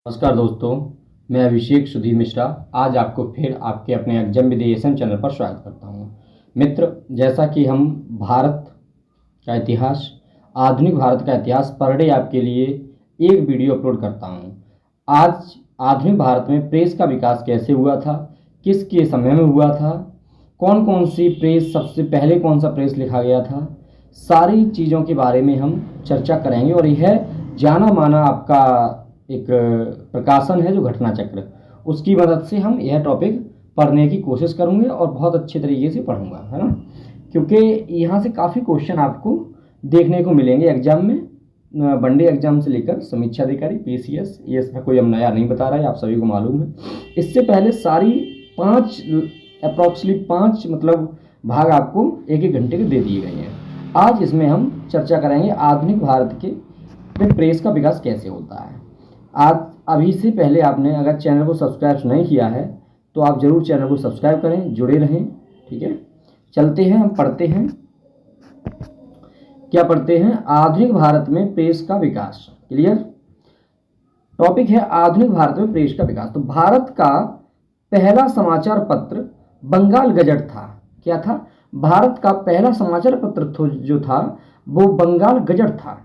नमस्कार दोस्तों, मैं अभिषेक सुधीर मिश्रा आज आपको फिर आपके अपने एग्जाम विदेशन चैनल पर स्वागत करता हूं। मित्र, जैसा कि हम भारत का इतिहास, आधुनिक भारत का इतिहास पर डे आपके लिए एक वीडियो अपलोड करता हूं। आज आधुनिक भारत में प्रेस का विकास कैसे हुआ था, किसके समय में हुआ था, कौन कौन सी प्रेस, सबसे पहले कौन सा प्रेस लिखा गया था, सारी चीज़ों के बारे में हम चर्चा करेंगे। और यह जाना माना आपका एक प्रकाशन है जो घटना चक्र, उसकी मदद से हम यह टॉपिक पढ़ने की कोशिश करूँगे और बहुत अच्छे तरीके से पढ़ूँगा, है ना। क्योंकि यहाँ से काफ़ी क्वेश्चन आपको देखने को मिलेंगे एग्जाम में, वनडे एग्जाम से लेकर समीक्षा अधिकारी, पीसीएस, ये इसमें कोई हम नया नहीं बता रहा है, आप सभी को मालूम है। इससे पहले सारी अप्रॉक्सीमेटली पाँच भाग आपको एक एक घंटे के दे दिए गए हैं। आज इसमें हम चर्चा करेंगे आधुनिक भारत के में प्रेस का विकास कैसे होता है। आज अभी से पहले आपने अगर चैनल को सब्सक्राइब नहीं किया है तो आप ज़रूर चैनल को सब्सक्राइब करें, जुड़े रहें, ठीक है। चलते हैं, हम पढ़ते हैं। क्या पढ़ते हैं? आधुनिक भारत में प्रेस का विकास। क्लियर? टॉपिक है आधुनिक भारत में प्रेस का विकास। तो भारत का पहला समाचार पत्र बंगाल गजट था। क्या था? भारत का पहला समाचार पत्र जो था वो बंगाल गजट था।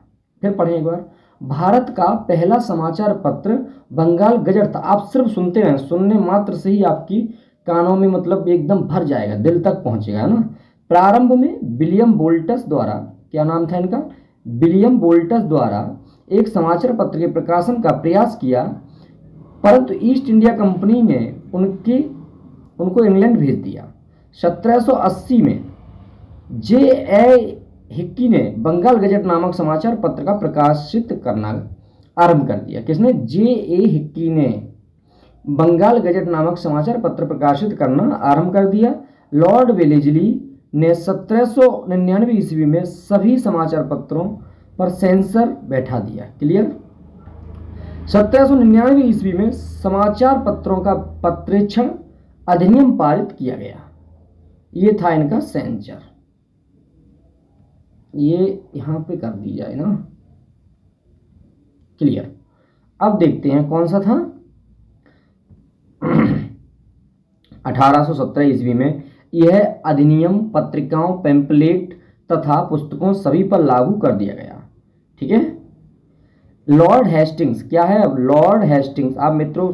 फिर पढ़ें एक बार। भारत का पहला समाचार पत्र बंगाल गजट था। आप सिर्फ सुनते रहें, सुनने मात्र से ही आपकी कानों में एकदम भर जाएगा, दिल तक पहुंचेगा, है ना। प्रारंभ में विलियम बोल्टस द्वारा, क्या नाम था इनका? विलियम बोल्टस द्वारा एक समाचार पत्र के प्रकाशन का प्रयास किया, परंतु ईस्ट इंडिया कंपनी ने उनको इंग्लैंड भेज दिया। 1780 में जे हिक्की ने बंगाल गजट नामक समाचार पत्र का प्रकाशित करना आरंभ कर दिया। किसने? जे हिक्की ने बंगाल गजट नामक समाचार पत्र प्रकाशित करना आरंभ कर दिया। लॉर्ड वेलेजली ने 1799 ईस्वी में सभी समाचार पत्रों पर सेंसर बैठा दिया। क्लियर? 1799 ईस्वी में समाचार पत्रों का पत्रेक्षण अधिनियम पारित किया गया। ये था इनका सेंसर। ये यहां पे कर दी जाए ना। क्लियर? अब देखते हैं कौन सा था। 1817 ईस्वी में यह अधिनियम पत्रिकाओं, पैम्पलेट तथा पुस्तकों सभी पर लागू कर दिया गया। ठीक है। लॉर्ड हेस्टिंग्स, क्या है? Lord Hastings. आप मित्रों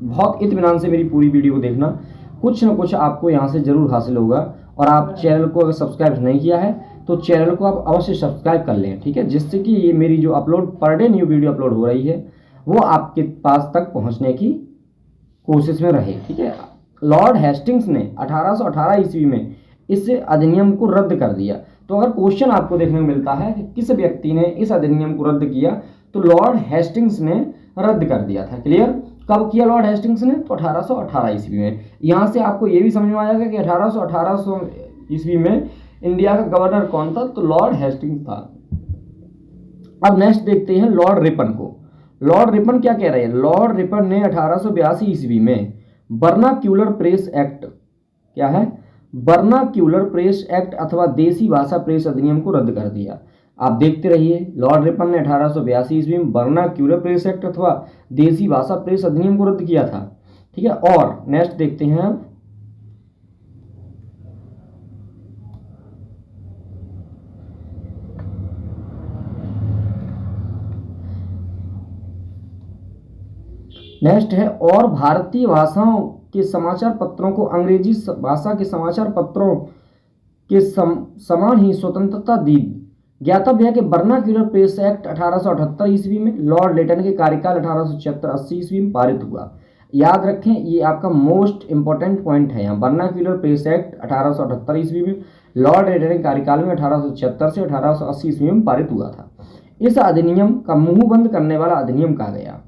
बहुत इत्मीनान से मेरी पूरी वीडियो को देखना, कुछ ना कुछ आपको यहाँ से जरूर हासिल होगा। और आप चैनल को अगर सब्सक्राइब नहीं किया है तो चैनल को आप अवश्य सब्सक्राइब कर लें, ठीक है, जिससे कि ये मेरी जो upload per day new video upload हो रही है वो आपके पास तक पहुंचने की कोशिश में रहे। ठीक है। लॉर्ड हेस्टिंग्स ने 1818 ईस्वी में इस अधिनियम को रद्द कर दिया। तो अगर क्वेश्चन आपको देखने को मिलता है कि किस व्यक्ति ने इस अधिनियम को रद्द किया, तो लॉर्ड हेस्टिंग्स ने रद्द कर दिया था। क्लियर? कब किया लॉर्ड हेस्टिंग्स ने? तो 1818 ईस्वी में। यहां से आपको यह भी समझ में आ जाएगा कि 1818 ईस्वी में इंडिया का गवर्नर कौन था? तो लॉर्ड हेस्टिंग्स था। अब नेक्स्ट देखते हैं लॉर्ड रिपन को। लॉर्ड रिपन क्या कह रहे हैं? लॉर्ड रिपन ने 1882 ईस्वी में वर्नाक्यूलर प्रेस एक्ट, क्या है? वर्नाक्यूलर प्रेस एक्ट अथवा देसी भाषा प्रेस अधिनियम को रद्द कर दिया। आप देखते रहिए, लॉर्ड रिपन ने 1882 ईस्वी में वर्नाक्यूलर प्रेस एक्ट अथवा देसी भाषा प्रेस अधिनियम को रद्द किया था। ठीक है। और नेक्स्ट देखते हैं अब नेक्स्ट है और भारतीय भाषाओं के समाचार पत्रों को अंग्रेजी भाषा के समाचार पत्रों के समान ही स्वतंत्रता दी। ज्ञातव्य है कि वर्नाक्यूलर प्रेस एक्ट 1878 ईस्वी में, लॉर्ड लेटन के कार्यकाल 1876-80 ईस्वी में पारित हुआ। याद रखें, ये आपका मोस्ट इंपॉर्टेंट पॉइंट है यहाँ। वर्नाक्यूलर प्रेस एक्ट 1878 ईस्वी में, लॉर्ड लेटन के कार्यकाल में 1876 से 1880 ईस्वी में पारित हुआ था। इस अधिनियम का मुंह बंद करने वाला अधिनियम कहा गया।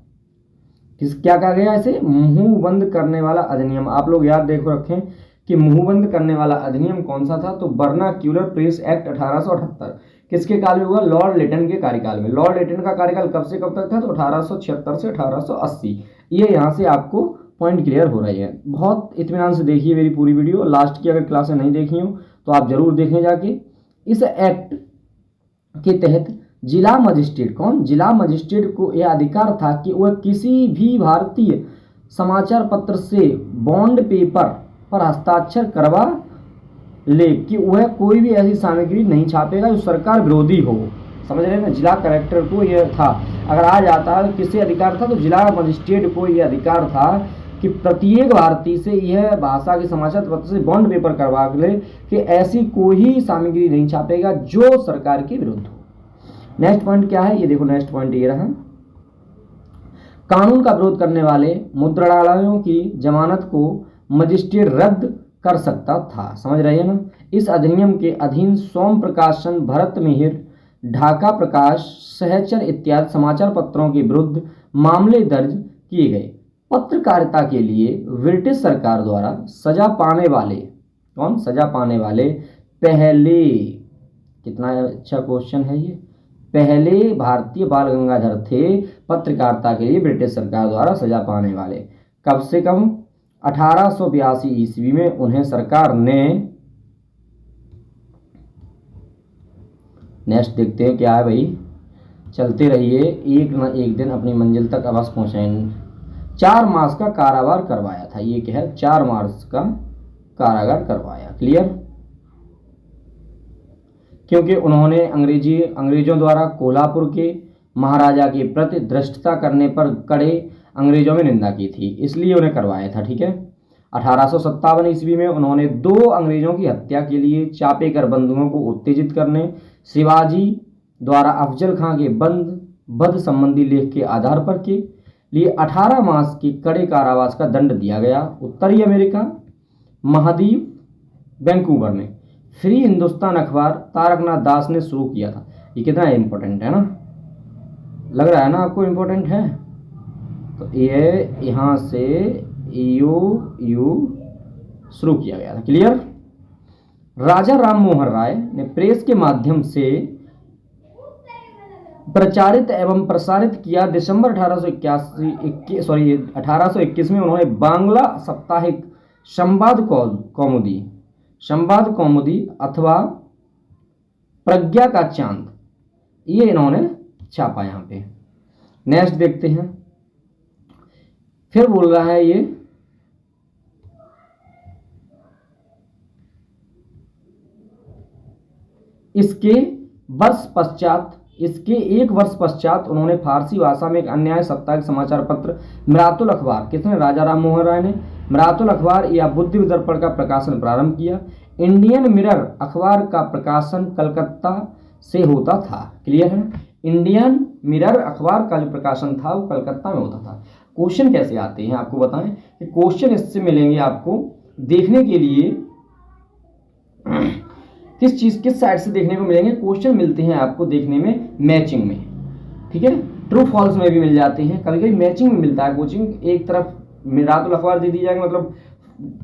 क्या कहा गया? इसे मुंह बंद करने वाला अधिनियम। आप लोग याद देखो रखें कि मुंह बंद करने वाला अधिनियम कौन सा था? तो वर्नाक्यूलर प्रेस एक्ट 1878 किसके काल में हुआ? लॉर्ड लेटन के कार्यकाल में। लॉर्ड लेटन का कार्यकाल कब से कब तक था? तो 1876 से 1880। ये यहाँ से आपको पॉइंट क्लियर हो रही है। बहुत इत्मीनान से देखिए मेरी पूरी वीडियो। लास्ट की अगर क्लासें नहीं देखी हो तो आप जरूर देखें जाके। इस एक्ट के तहत जिला मजिस्ट्रेट, कौन, जिला मजिस्ट्रेट को यह अधिकार था कि वह किसी भी भारतीय समाचार पत्र से बॉन्ड पेपर पर हस्ताक्षर करवा ले कि वह कोई भी ऐसी सामग्री नहीं छापेगा जो सरकार विरोधी हो। समझ रहे हैं ना, जिला कलेक्टर को यह था, अगर आ जाता है किससे अधिकार था, तो जिला मजिस्ट्रेट को यह अधिकार था कि प्रत्येक भारतीय से यह भाषा के समाचार पत्र से बॉन्ड पेपर करवा ले कि ऐसी कोई सामग्री नहीं छापेगा जो सरकार के विरुद्ध हो। नेक्स्ट पॉइंट क्या है, ये देखो नेक्स्ट पॉइंट ये रहा, कानून का विरोध करने वाले मुद्रणालयों की जमानत को मजिस्ट्रेट रद्द कर सकता था। समझ रहे हैं ना। इस अधिनियम के अधीन सोम प्रकाशन, भरत मिहिर, ढाका प्रकाश, सहचर इत्यादि समाचार पत्रों के विरुद्ध मामले दर्ज किए गए। पत्रकारिता के लिए ब्रिटिश सरकार द्वारा सजा पाने वाले, कौन, सजा पाने वाले पहले, कितना अच्छा क्वेश्चन है ये, पहले भारतीय बाल गंगाधर थे पत्रकारिता के लिए ब्रिटिश सरकार द्वारा सजा पाने वाले। कब से कम, 1882 ईस्वी में उन्हें सरकार ने, नेक्स्ट देखते हैं क्या है भाई, चलते रहिए, एक न एक दिन अपनी मंजिल तक अवश्य पहुंचेंगे। 4 मास का कारावार करवाया था, ये क्या है, 4 मास का कारागार करवाया। क्लियर, क्योंकि उन्होंने अंग्रेजों द्वारा कोल्हापुर के महाराजा के प्रति धृष्टता करने पर कड़े अंग्रेजों में निंदा की थी, इसलिए उन्हें करवाया था। ठीक है। 1857 ईस्वी में उन्होंने 2 अंग्रेजों की हत्या के लिए चापे कर बंधुओं को उत्तेजित करने, शिवाजी द्वारा अफजल खां के वध संबंधी लेख के आधार पर के लिए 18 मास के कड़े कारावास का दंड दिया गया। उत्तरी अमेरिका महाद्वीप वैंकूवर में फ्री हिंदुस्तान अखबार तारकनाथ दास ने शुरू किया था। ये कितना इंपॉर्टेंट है ना, लग रहा है ना आपको इंपॉर्टेंट है। तो ये यहाँ से यू शुरू किया गया था। क्लियर। राजा राम मोहन राय ने प्रेस के माध्यम से प्रचारित एवं प्रसारित किया। दिसंबर 1821 में उन्होंने बांग्ला साप्ताहिक संवाद कौमुदी अथवा प्रज्ञा का चांद, ये इन्होंने छापा यहाँ पे। नेक्स्ट देखते हैं, फिर बोल रहा है ये, इसके एक वर्ष पश्चात उन्होंने फारसी भाषा में एक अन्य साप्ताहिक समाचार पत्र मिरातुल अखबार, किसने, राजा राम मोहन राय ने, मिरातुल अखबार या बुद्धि दर्पण का प्रकाशन प्रारंभ किया। इंडियन मिरर अखबार का प्रकाशन कलकत्ता से होता था। क्लियर है। इंडियन मिरर अखबार का जो प्रकाशन था वो कलकत्ता में होता था। क्वेश्चन कैसे आते हैं आपको बताएं, कि क्वेश्चन इससे मिलेंगे आपको देखने के लिए, किस साइड से देखने को मिलेंगे, क्वेश्चन मिलते हैं आपको देखने में मैचिंग में। ठीक है, ट्रू फॉल्स में भी मिल जाते हैं, कभी कभी मैचिंग में मिलता है कोचिंग। एक तरफ मिरातुल अखबार दे दी जाएगी, मतलब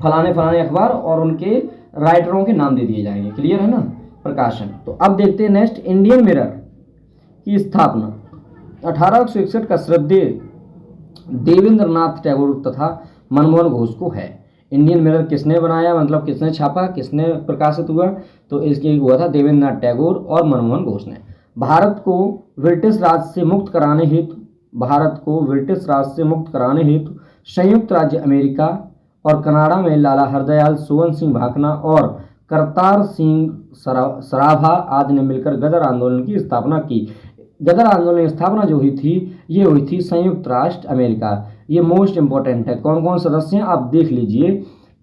फलाने अखबार, और उनके राइटरों के नाम दे दिए जाएंगे। क्लियर है ना, प्रकाशन। तो अब देखते हैं नेक्स्ट, इंडियन मिरर की स्थापना 1861 का श्रद्धेय देवेंद्र नाथ टैगोर तथा मनमोहन घोष को है। इंडियन मिरर किसने बनाया, मतलब किसने छापा, किसने प्रकाशित हुआ, तो इसके हुआ था देवेंद्र नाथ टैगोर और मनमोहन घोष ने। भारत को ब्रिटिश राज से मुक्त कराने हेतु संयुक्त राज्य अमेरिका और कनाडा में लाला हरदयाल, सोवन सिंह भाकना और करतार सिंह सराभा आदि ने मिलकर गदर आंदोलन की स्थापना की। गदर आंदोलन की स्थापना जो हुई थी, ये हुई थी संयुक्त राष्ट्र अमेरिका। ये मोस्ट इंपॉर्टेंट है, कौन कौन सदस्य हैं आप देख लीजिए,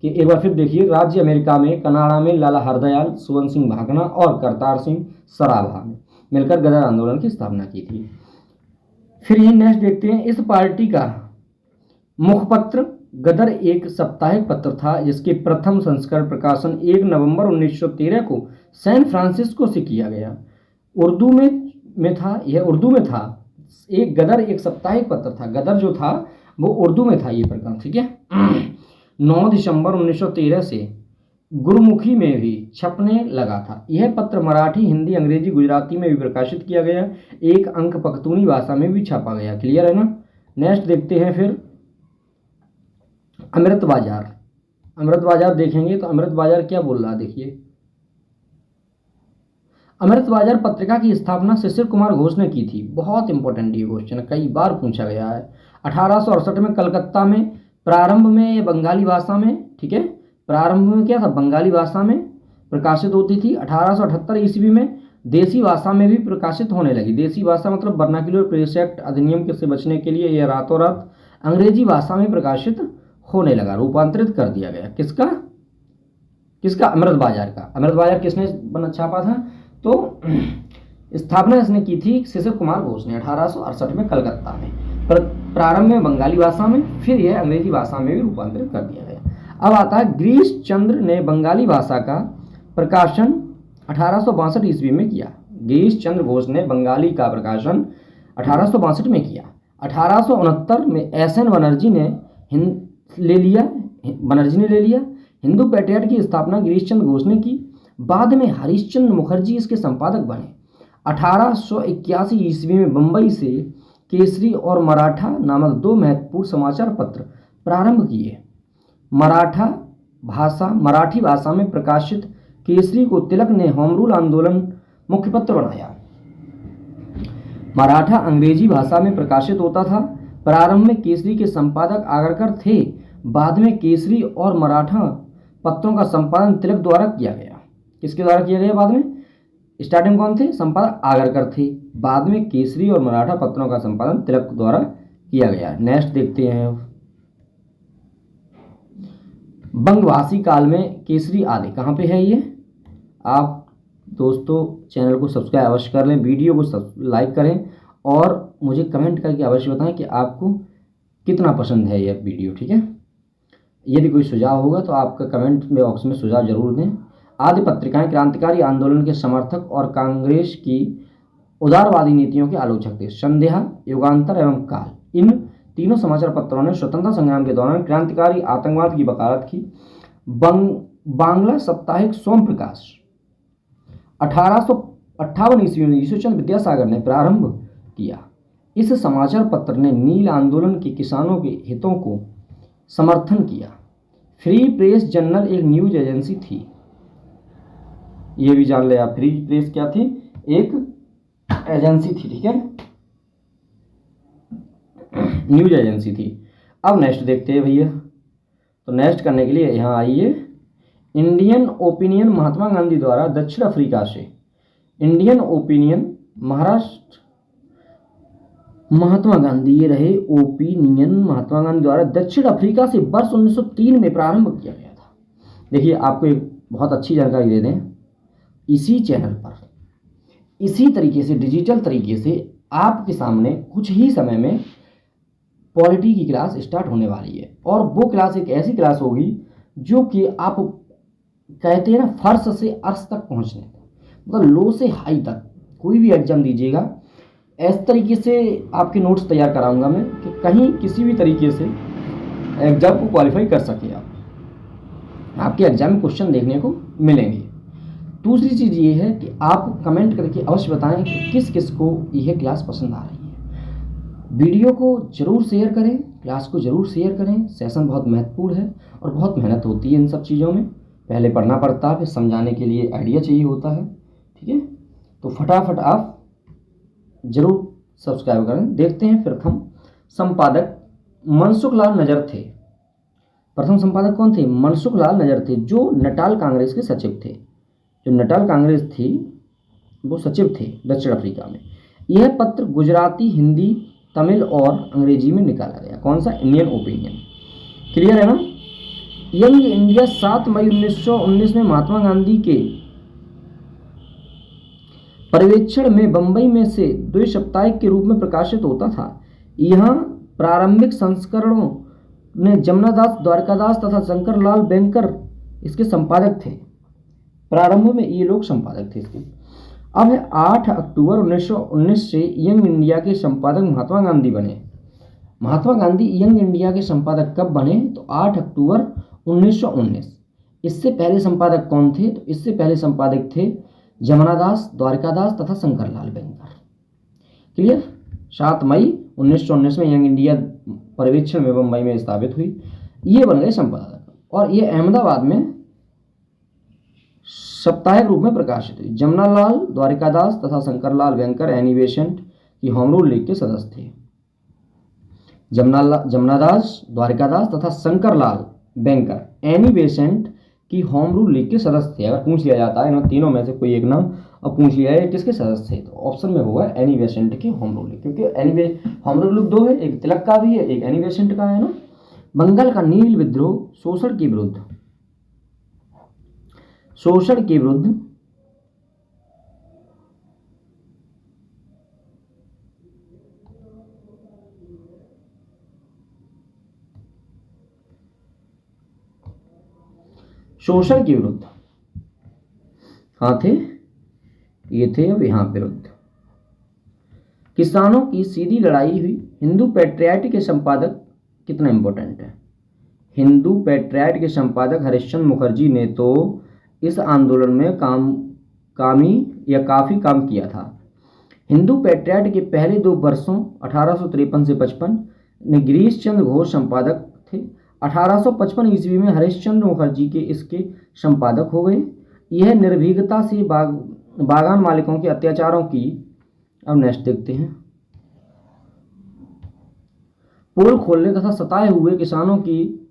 कि एक बार फिर देखिए, राज्य अमेरिका में, कनाडा में लाला हरदयाल, सोवन सिंह भाकना और करतार सिंह सराभा ने मिलकर गदर आंदोलन की स्थापना की थी। फिर ये नेक्स्ट देखते हैं, इस पार्टी का मुखपत्र गदर एक साप्ताहिक पत्र था, जिसके प्रथम संस्करण प्रकाशन 1 नवंबर 1913 को सैन फ्रांसिस्को से किया गया। उर्दू में था, यह उर्दू में था। एक गदर एक साप्ताहिक पत्र था, गदर जो था वो उर्दू में था ये प्रकाशन। ठीक है। 9 दिसंबर 1913 से गुरुमुखी में भी छपने लगा था। यह पत्र मराठी, हिंदी, अंग्रेजी, गुजराती में भी प्रकाशित किया गया। एक अंक पख्तूनी भाषा में भी छापा गया। क्लियर है ना। नेक्स्ट देखते हैं फिर अमृत बाजार देखेंगे तो अमृत बाजार क्या बोल रहा है, देखिए, अमृतबाजार पत्रिका की स्थापना शिशिर कुमार घोष ने की थी। बहुत इंपॉर्टेंट ये क्वेश्चन, कई बार पूछा गया है। 1868 में कलकत्ता में, प्रारंभ में ये बंगाली भाषा में, ठीक है, प्रारंभ में क्या था, बंगाली भाषा में प्रकाशित होती थी। 1878 ईस्वी में देसी भाषा में भी प्रकाशित होने लगी। देसी भाषा मतलब वर्नाक्युलर प्रेस एक्ट अधिनियम से बचने के लिए यह रातों रात अंग्रेजी भाषा में प्रकाशित होने लगा, रूपांतरित कर दिया गया। किसका किसका अमृतबाजार का। अमृतबाजार किसने छापा था, तो स्थापना इसने की थी शिशिर कुमार घोष ने 1868 में कलकत्ता में, प्रारंभ में बंगाली भाषा में, फिर यह अंग्रेजी भाषा में भी रूपांतरित कर दिया गया। अब आता है गिरीश चंद्र ने बंगाली भाषा का प्रकाशन 1862 ईस्वी में किया। गिरीश चंद्र घोष ने बंगाली का प्रकाशन 1862 में किया। 1869 में एस.एन. बनर्जी ने ले लिया। हिंदू पेट्रियट की स्थापना गिरीश चंद्र घोष ने की। बाद में हरिश्चंद्र मुखर्जी इसके संपादक बने। 1881 ईस्वी में बंबई से केसरी और मराठा नामक दो महत्वपूर्ण समाचार पत्र प्रारंभ किए। मराठी भाषा में प्रकाशित केसरी को तिलक ने होम रूल आंदोलन मुख्य पत्र बनाया। मराठा अंग्रेजी भाषा में प्रकाशित होता था। प्रारंभ में केसरी के संपादक आगरकर थे, बाद में केसरी और मराठा पत्रों का संपादन तिलक द्वारा किया गया। किसके द्वारा किया गया बाद में? स्टार्टिंग कौन थे? संपादक आगरकर थे, बाद में केसरी और मराठा पत्रों का संपादन तिलक द्वारा किया गया। नेक्स्ट देखते हैं। बंगभाषी काल में केसरी आदि कहाँ पे है ये? आप दोस्तों चैनल को सब्सक्राइब अवश्य कर लें, वीडियो को लाइक करें और मुझे कमेंट करके अवश्य बताएं कि आपको कितना पसंद है यह वीडियो, ठीक है। यदि कोई सुझाव होगा तो आपका कमेंट बॉक्स में सुझाव जरूर दें। आदि पत्रिकाएं क्रांतिकारी आंदोलन के समर्थक और कांग्रेस की उदारवादी नीतियों के आलोचक थे। संध्या, युगांतर एवं काल, इन तीनों समाचार पत्रों ने स्वतंत्रता संग्राम के दौरान क्रांतिकारी आतंकवाद की वकालत की। बांग्ला साप्ताहिक सोम प्रकाश 1858 ईस्वी में ईश्वरचंद्र विद्यासागर ने प्रारंभ किया। इस समाचार पत्र ने नील आंदोलन के किसानों के हितों को समर्थन किया। फ्री प्रेस जर्नल एक न्यूज एजेंसी थी, ये भी जान ले आप। फ्री प्रेस क्या थी? एक एजेंसी थी, ठीक है, न्यूज एजेंसी थी। अब नेक्स्ट देखते हैं भैया। तो नेक्स्ट करने के लिए यहाँ आइए। इंडियन ओपिनियन महात्मा गांधी द्वारा दक्षिण अफ्रीका से, इंडियन ओपिनियन महाराष्ट्र महात्मा गांधी, ये रहे ओपिनियन महात्मा गांधी द्वारा दक्षिण अफ्रीका से वर्ष 1903 में प्रारंभ किया गया था। देखिए आपको एक बहुत अच्छी जानकारी दे दें, इसी चैनल पर इसी तरीके से डिजिटल तरीके से आपके सामने कुछ ही समय में पॉलिटी की क्लास स्टार्ट होने वाली है। और वो क्लास एक ऐसी क्लास होगी जो कि आप कहते हैं ना, फर्श से अर्श तक पहुंचने, मतलब लो से हाई तक कोई भी एग्जाम दीजिएगा, इस तरीके से आपके नोट्स तैयार कराऊंगा मैं कि कहीं किसी भी तरीके से एग्जाम को क्वालिफाई कर सके आप। आपके एग्जाम में क्वेश्चन देखने को मिलेंगे। दूसरी चीज़ ये है कि आप कमेंट करके अवश्य बताएं कि किस किस को यह क्लास पसंद आ रही है। वीडियो को जरूर शेयर करें, क्लास को जरूर शेयर करें। सेशन बहुत महत्वपूर्ण है और बहुत मेहनत होती है इन सब चीज़ों में। पहले पढ़ना पड़ता है, फिर समझाने के लिए आइडिया चाहिए होता है, ठीक है। तो फटाफट आप जरूर सब्सक्राइब करें। देखते हैं प्रथम संपादक मनसुख लाल नजर थे। प्रथम संपादक कौन थे? मनसुख लाल नजर थे, जो नटाल कांग्रेस के सचिव थे। जो नटाल कांग्रेस थी वो सचिव थे दक्षिण अफ्रीका में। यह पत्र गुजराती, हिंदी, तमिल और अंग्रेजी में निकाला गया। कौन सा? Indian opinion. क्लियर है ना? यंग इंडिया 7 मई 1919 में महात्मा गांधी के पर्यवेक्षण में बंबई में से द्विसाप्ताहिक के रूप में प्रकाशित होता था। यहाँ प्रारंभिक संस्करणों में जमुनादास, द्वारकादास तथा शंकरलाल बैंकर इसके संपादक थे। प्रारंभ में ये लोग संपादक थे इसके। अब है 8 अक्टूबर 1919 से यंग इंडिया के संपादक महात्मा गांधी बने। महात्मा गांधी यंग इंडिया के संपादक कब बने? तो 8 अक्टूबर 1919। इससे पहले संपादक कौन थे? तो इससे पहले संपादक थे जमुनादास, द्वारकादास तथा शंकरलाल बैंकर। क्लियर? 7 मई 1919 में यंग इंडिया पर्यवेक्षण में बंबई में स्थापित हुई। ये बन गए संपादक। और ये अहमदाबाद में साप्ताहिक रूप में प्रकाशित हुई। जमनालाल द्वारिकादास तथा शंकरलाल वेंकर एनी बेसेंट की होम रूल लीग के सदस्य थे। जमनादास द्वारिकादास तथा शंकरलाल वेंकर एनी बेसेंट की होम रूल लीग के सदस्य थे। अगर पूछ लिया जाता है इन तीनों में से कोई एक नाम और पूछ लिया है किसके सदस्य थे, तो ऑप्शन में होगा एनी बेसेंट की होम रूल लीग, क्योंकि होम रूल लीग दो है, एक तिलक का भी है, एक एनी बेसेंट का है ना। बंगाल का नील विद्रोह शोषण के विरुद्ध शोषण के विरुद्ध शोषण के विरुद्ध कहाँ थे, ये थे अब यहाँ विरुद्ध। किसानों की सीधी लड़ाई हुई। हिंदू पैट्रियट के संपादक कितना इंपॉर्टेंट है, हिंदू पैट्रियट के संपादक हरिश्चंद्र मुखर्जी ने तो इस आंदोलन में काफ़ी काम किया था। हिंदू पैट्रियट के पहले 2 वर्षों 1853 से 55 में गिरीश चंद्र घोष संपादक थे। 1855 ईस्वी में हरिश्चंद्र मुखर्जी के इसके संपादक हो गए। यह निर्भीकता से बागान मालिकों के अत्याचारों की, अब नेक्स्ट देखते हैं, पोल खोलने तथा सताए हुए किसानों की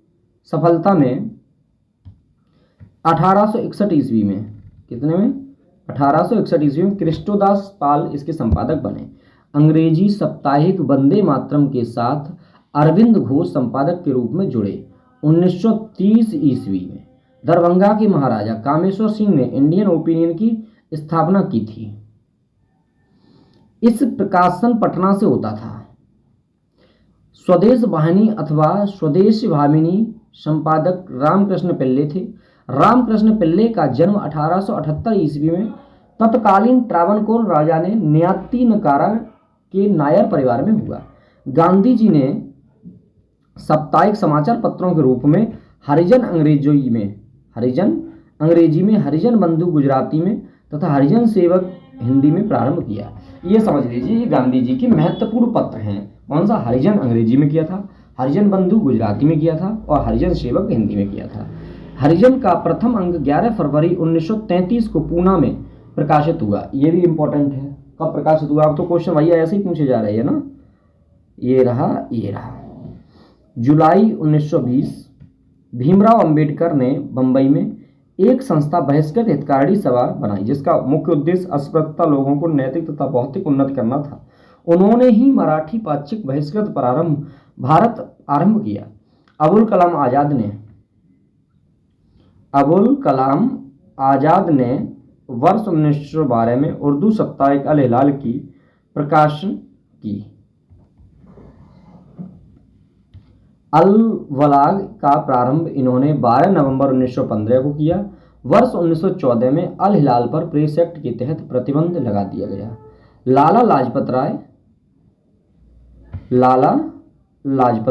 सफलता में 1861 ईस्वी में, कितने में, 1861 ईस्वी में कृष्णदास पाल इसके संपादक बने। अंग्रेजी साप्ताहिक वंदे मातरम के साथ अरविंद घोष संपादक के रूप में जुड़े। 1930 ईस्वी में दरभंगा के महाराजा कामेश्वर सिंह ने इंडियन ओपिनियन की स्थापना की थी। इस प्रकाशन पटना से होता था। स्वदेश वाहिनी अथवा स्वदेश भामिनी संपादक रामकृष्ण पिल्ले थे। रामकृष्ण पिल्ले का जन्म 1878 ईस्वी में तत्कालीन त्रावणकोर राजा ने न्याती नकारा के नायर परिवार में हुआ। गांधी जी ने साप्ताहिक समाचार पत्रों के रूप में हरिजन अंग्रेजी में, हरिजन बंधु गुजराती में तथा हरिजन सेवक हिंदी में प्रारंभ किया। ये समझ लीजिए ये गांधी जी के महत्वपूर्ण पत्र हैं। कौन सा, हरिजन अंग्रेजी में किया था, हरिजन बंधु गुजराती में किया था और हरिजन सेवक हिंदी में किया था। हरिजन का प्रथम अंक 11 फरवरी 1933 को पूना में प्रकाशित हुआ। ये भी इंपॉर्टेंट है, कब प्रकाशित हुआ। अब तो क्वेश्चन भैया ऐसे ही पूछे जा रहे हैं ना। ये रहा जुलाई 1920 भीमराव अंबेडकर ने बंबई में एक संस्था बहिष्कृत हितकारी सभा बनाई, जिसका मुख्य उद्देश्य अस्पृश्यता लोगों को नैतिक तथा भौतिक उन्नत करना था। उन्होंने ही मराठी पाक्षिक बहिष्कृत भारत आरंभ किया। अबुल कलाम आजाद ने वर्ष 1912 में उर्दू साप्ताहिक अल हिलाल की प्रकाशन की। अल वलाग का प्रारंभ इन्होंने 12 नवंबर 1915 को किया। वर्ष 1914 में अल हिलाल पर प्रेस एक्ट के तहत प्रतिबंध लगा दिया गया। लाला लाजपत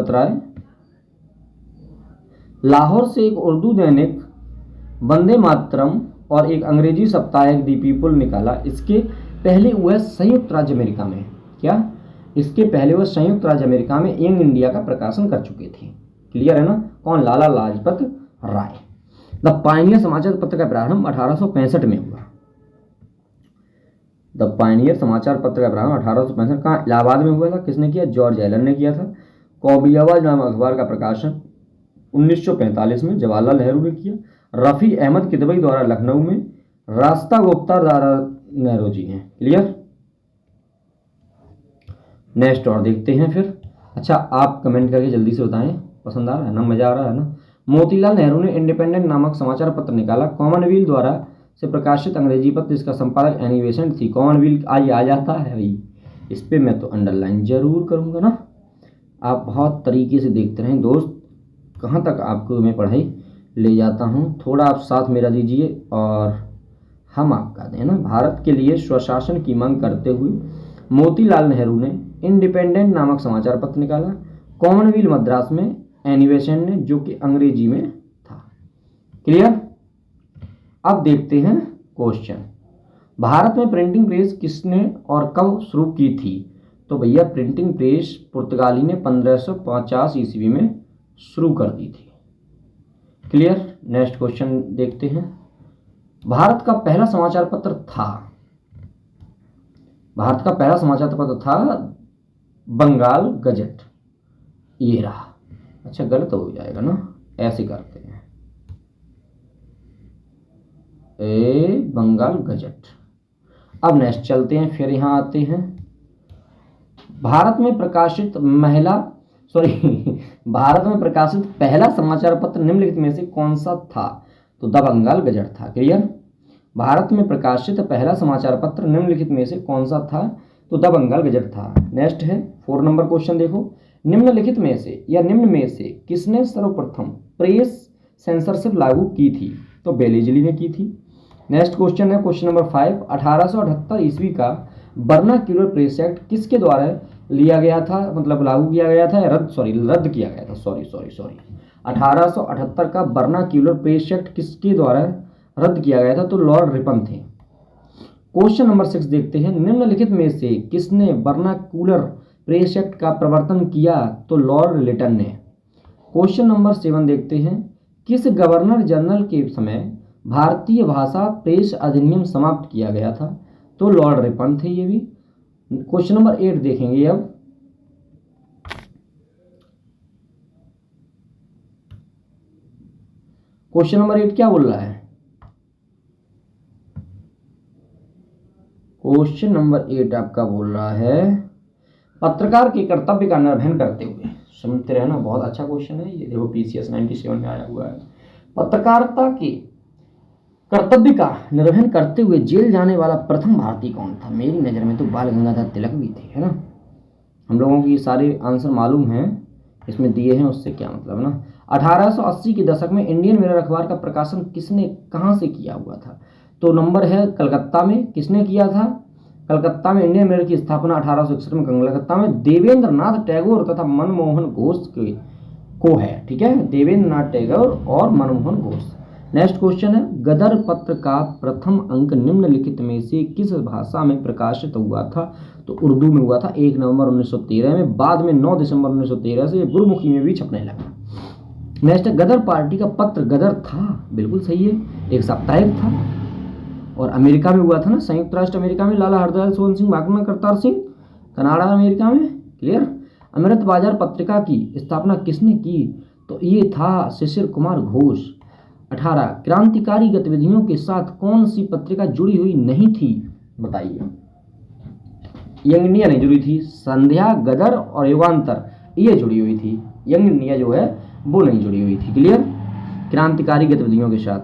राय लाहौर से एक उर्दू दैनिक वंदे मातरम और एक अंग्रेजी साप्ताहिक दी पीपुल निकाला। इसके पहले वह संयुक्त राज्य अमेरिका में यंग इंडिया का प्रकाशन कर चुके थे। क्लियर है ना। कौन, लाला लाजपत राय। द पायनियर समाचार पत्र का प्रारंभ 1865 में हुआ। द पायनियर समाचार पत्र का प्रारंभ 1865 कहाँ, इलाहाबाद में हुआ था। किसने किया, जॉर्ज एलन ने किया था। कौमी आवाज नामक अखबार का प्रकाशन 1945 में जवाहरलाल नेहरू ने किया। रफ़ी अहमद किदवई द्वारा लखनऊ में, रास्ता गुप्ता द्वारा नेहरू जी ने। क्लियर। नेक्स्ट और देखते हैं फिर। अच्छा, आप कमेंट करके जल्दी से बताएं, पसंद आ रहा है ना, मज़ा आ रहा है ना। मोतीलाल नेहरू ने इंडिपेंडेंट नामक समाचार पत्र निकाला। कॉमनवेल्थ द्वारा से प्रकाशित अंग्रेजी पत्र, इसका संपादक एनी बेसेंट थी। कॉमनवेल्थ आज आ जाता है भाई, इस पर मैं तो अंडरलाइन जरूर करूँगा ना। आप बहुत तरीके से देखते रहें दोस्त, कहाँ तक आपको मैं पढ़ाई ले जाता हूँ। थोड़ा आप साथ मेरा दीजिए और हम आपका दें ना। भारत के लिए स्वशासन की मांग करते हुए मोतीलाल नेहरू ने इंडिपेंडेंट नामक समाचार पत्र निकाला। कॉमनवेल्थ मद्रास में एनी बेसेंट ने, जो कि अंग्रेजी में था। क्लियर। अब देखते हैं क्वेश्चन। भारत में प्रिंटिंग प्रेस किसने और कब शुरू की थी। तो भैया प्रिंटिंग प्रेस पुर्तगाली ने 1550 ईस्वी में शुरू कर दी थी। क्लियर। नेक्स्ट क्वेश्चन देखते हैं। भारत का पहला समाचार पत्र था, भारत का पहला समाचार पत्र था बंगाल गजट। ये रहा। अच्छा गलत हो जाएगा ना, ऐसे करते हैं, बंगाल गजट। अब नेक्स्ट चलते हैं, फिर यहां आते हैं। भारत में प्रकाशित भारत में प्रकाशित पहला समाचार पत्र निम्नलिखित में से कौन सा था? तो द बंगाल गजट था। क्लियर? भारत में प्रकाशित पहला समाचार पत्र निम्नलिखित में से कौन सा था? तो द बंगाल गजट था। नेक्स्ट है 4 नंबर क्वेश्चन देखो, निम्नलिखित में से या निम्न में से किसने सर्वप्रथम प्रेस सेंसरशिप लागू की थी? तो बेलीजली ने की थी। नेक्स्ट क्वेश्चन है क्वेश्चन नंबर 5, 1878 ईस्वी का वर्नाक्यूलर प्रेस एक्ट किसके द्वारा लिया गया था, मतलब लागू किया गया था, रद्द किया गया था, सॉरी 1878 का वर्नाक्यूलर प्रेस एक्ट किसके द्वारा रद्द किया गया था? तो लॉर्ड रिपन थे। क्वेश्चन नंबर 6 देखते हैं, निम्नलिखित में से किसने वर्नाक्यूलर प्रेस एक्ट का प्रवर्तन किया? तो लॉर्ड लिटन ने। क्वेश्चन नंबर 7 देखते हैं, किस गवर्नर जनरल के समय भारतीय भाषा प्रेस अधिनियम समाप्त किया गया था? तो लॉर्ड रिपन थे ये भी। क्वेश्चन नंबर 8 देखेंगे अब, क्वेश्चन नंबर 8 क्या बोल रहा है? क्वेश्चन नंबर 8 आपका बोल रहा है पत्रकार के कर्तव्य का निर्वहन करते हुए। समझते रहना, बहुत अच्छा क्वेश्चन है ये, देखो PCS 97 में आया हुआ है। पत्रकारिता के कर्तव्य का निर्वहन करते हुए जेल जाने वाला प्रथम भारतीय कौन था? मेरी नज़र में तो बाल गंगाधर तिलक भी थे, है ना। हम लोगों को ये सारे आंसर मालूम हैं, इसमें दिए हैं, उससे क्या मतलब ना। 1880 के दशक में इंडियन मिरर अखबार का प्रकाशन किसने कहाँ से किया हुआ था? तो नंबर है कलकत्ता में। किसने किया था? कलकत्ता में इंडियन मिरर की स्थापना 1861 में कलकत्ता में देवेंद्र नाथ टैगोर तथा मनमोहन घोष को है। ठीक है, देवेंद्र नाथ टैगोर और मनमोहन घोष। नेक्स्ट क्वेश्चन है, गदर पत्र का प्रथम अंक निम्नलिखित में से किस भाषा में प्रकाशित हुआ था? तो उर्दू में हुआ था 1 नवंबर 1913 में। बाद में 9 दिसंबर 1913 से गुरुमुखी में भी छपने लगा। नेक्स्ट है, गदर पार्टी का पत्र गदर था, बिल्कुल सही है, एक साप्ताहिक था और अमेरिका में हुआ था ना, संयुक्त राष्ट्र अमेरिका में। लाला हरदयाल सोहन सिंह भाकमा करतार सिंह कनाडा अमेरिका में। क्लियर? अमृत बाजार पत्रिका की स्थापना किसने की? तो ये था शिशिर कुमार घोष। 18 क्रांतिकारी गतिविधियों के साथ कौन सी पत्रिका जुड़ी हुई नहीं थी? बताइए। यंग इंडिया नहीं जुड़ी थी, संध्या, गदर और युगांतर ये जुड़ी हुई थी, यंग इंडिया जो है वो नहीं जुड़ी हुई थी। क्लियर? क्रांतिकारी गतिविधियों के साथ।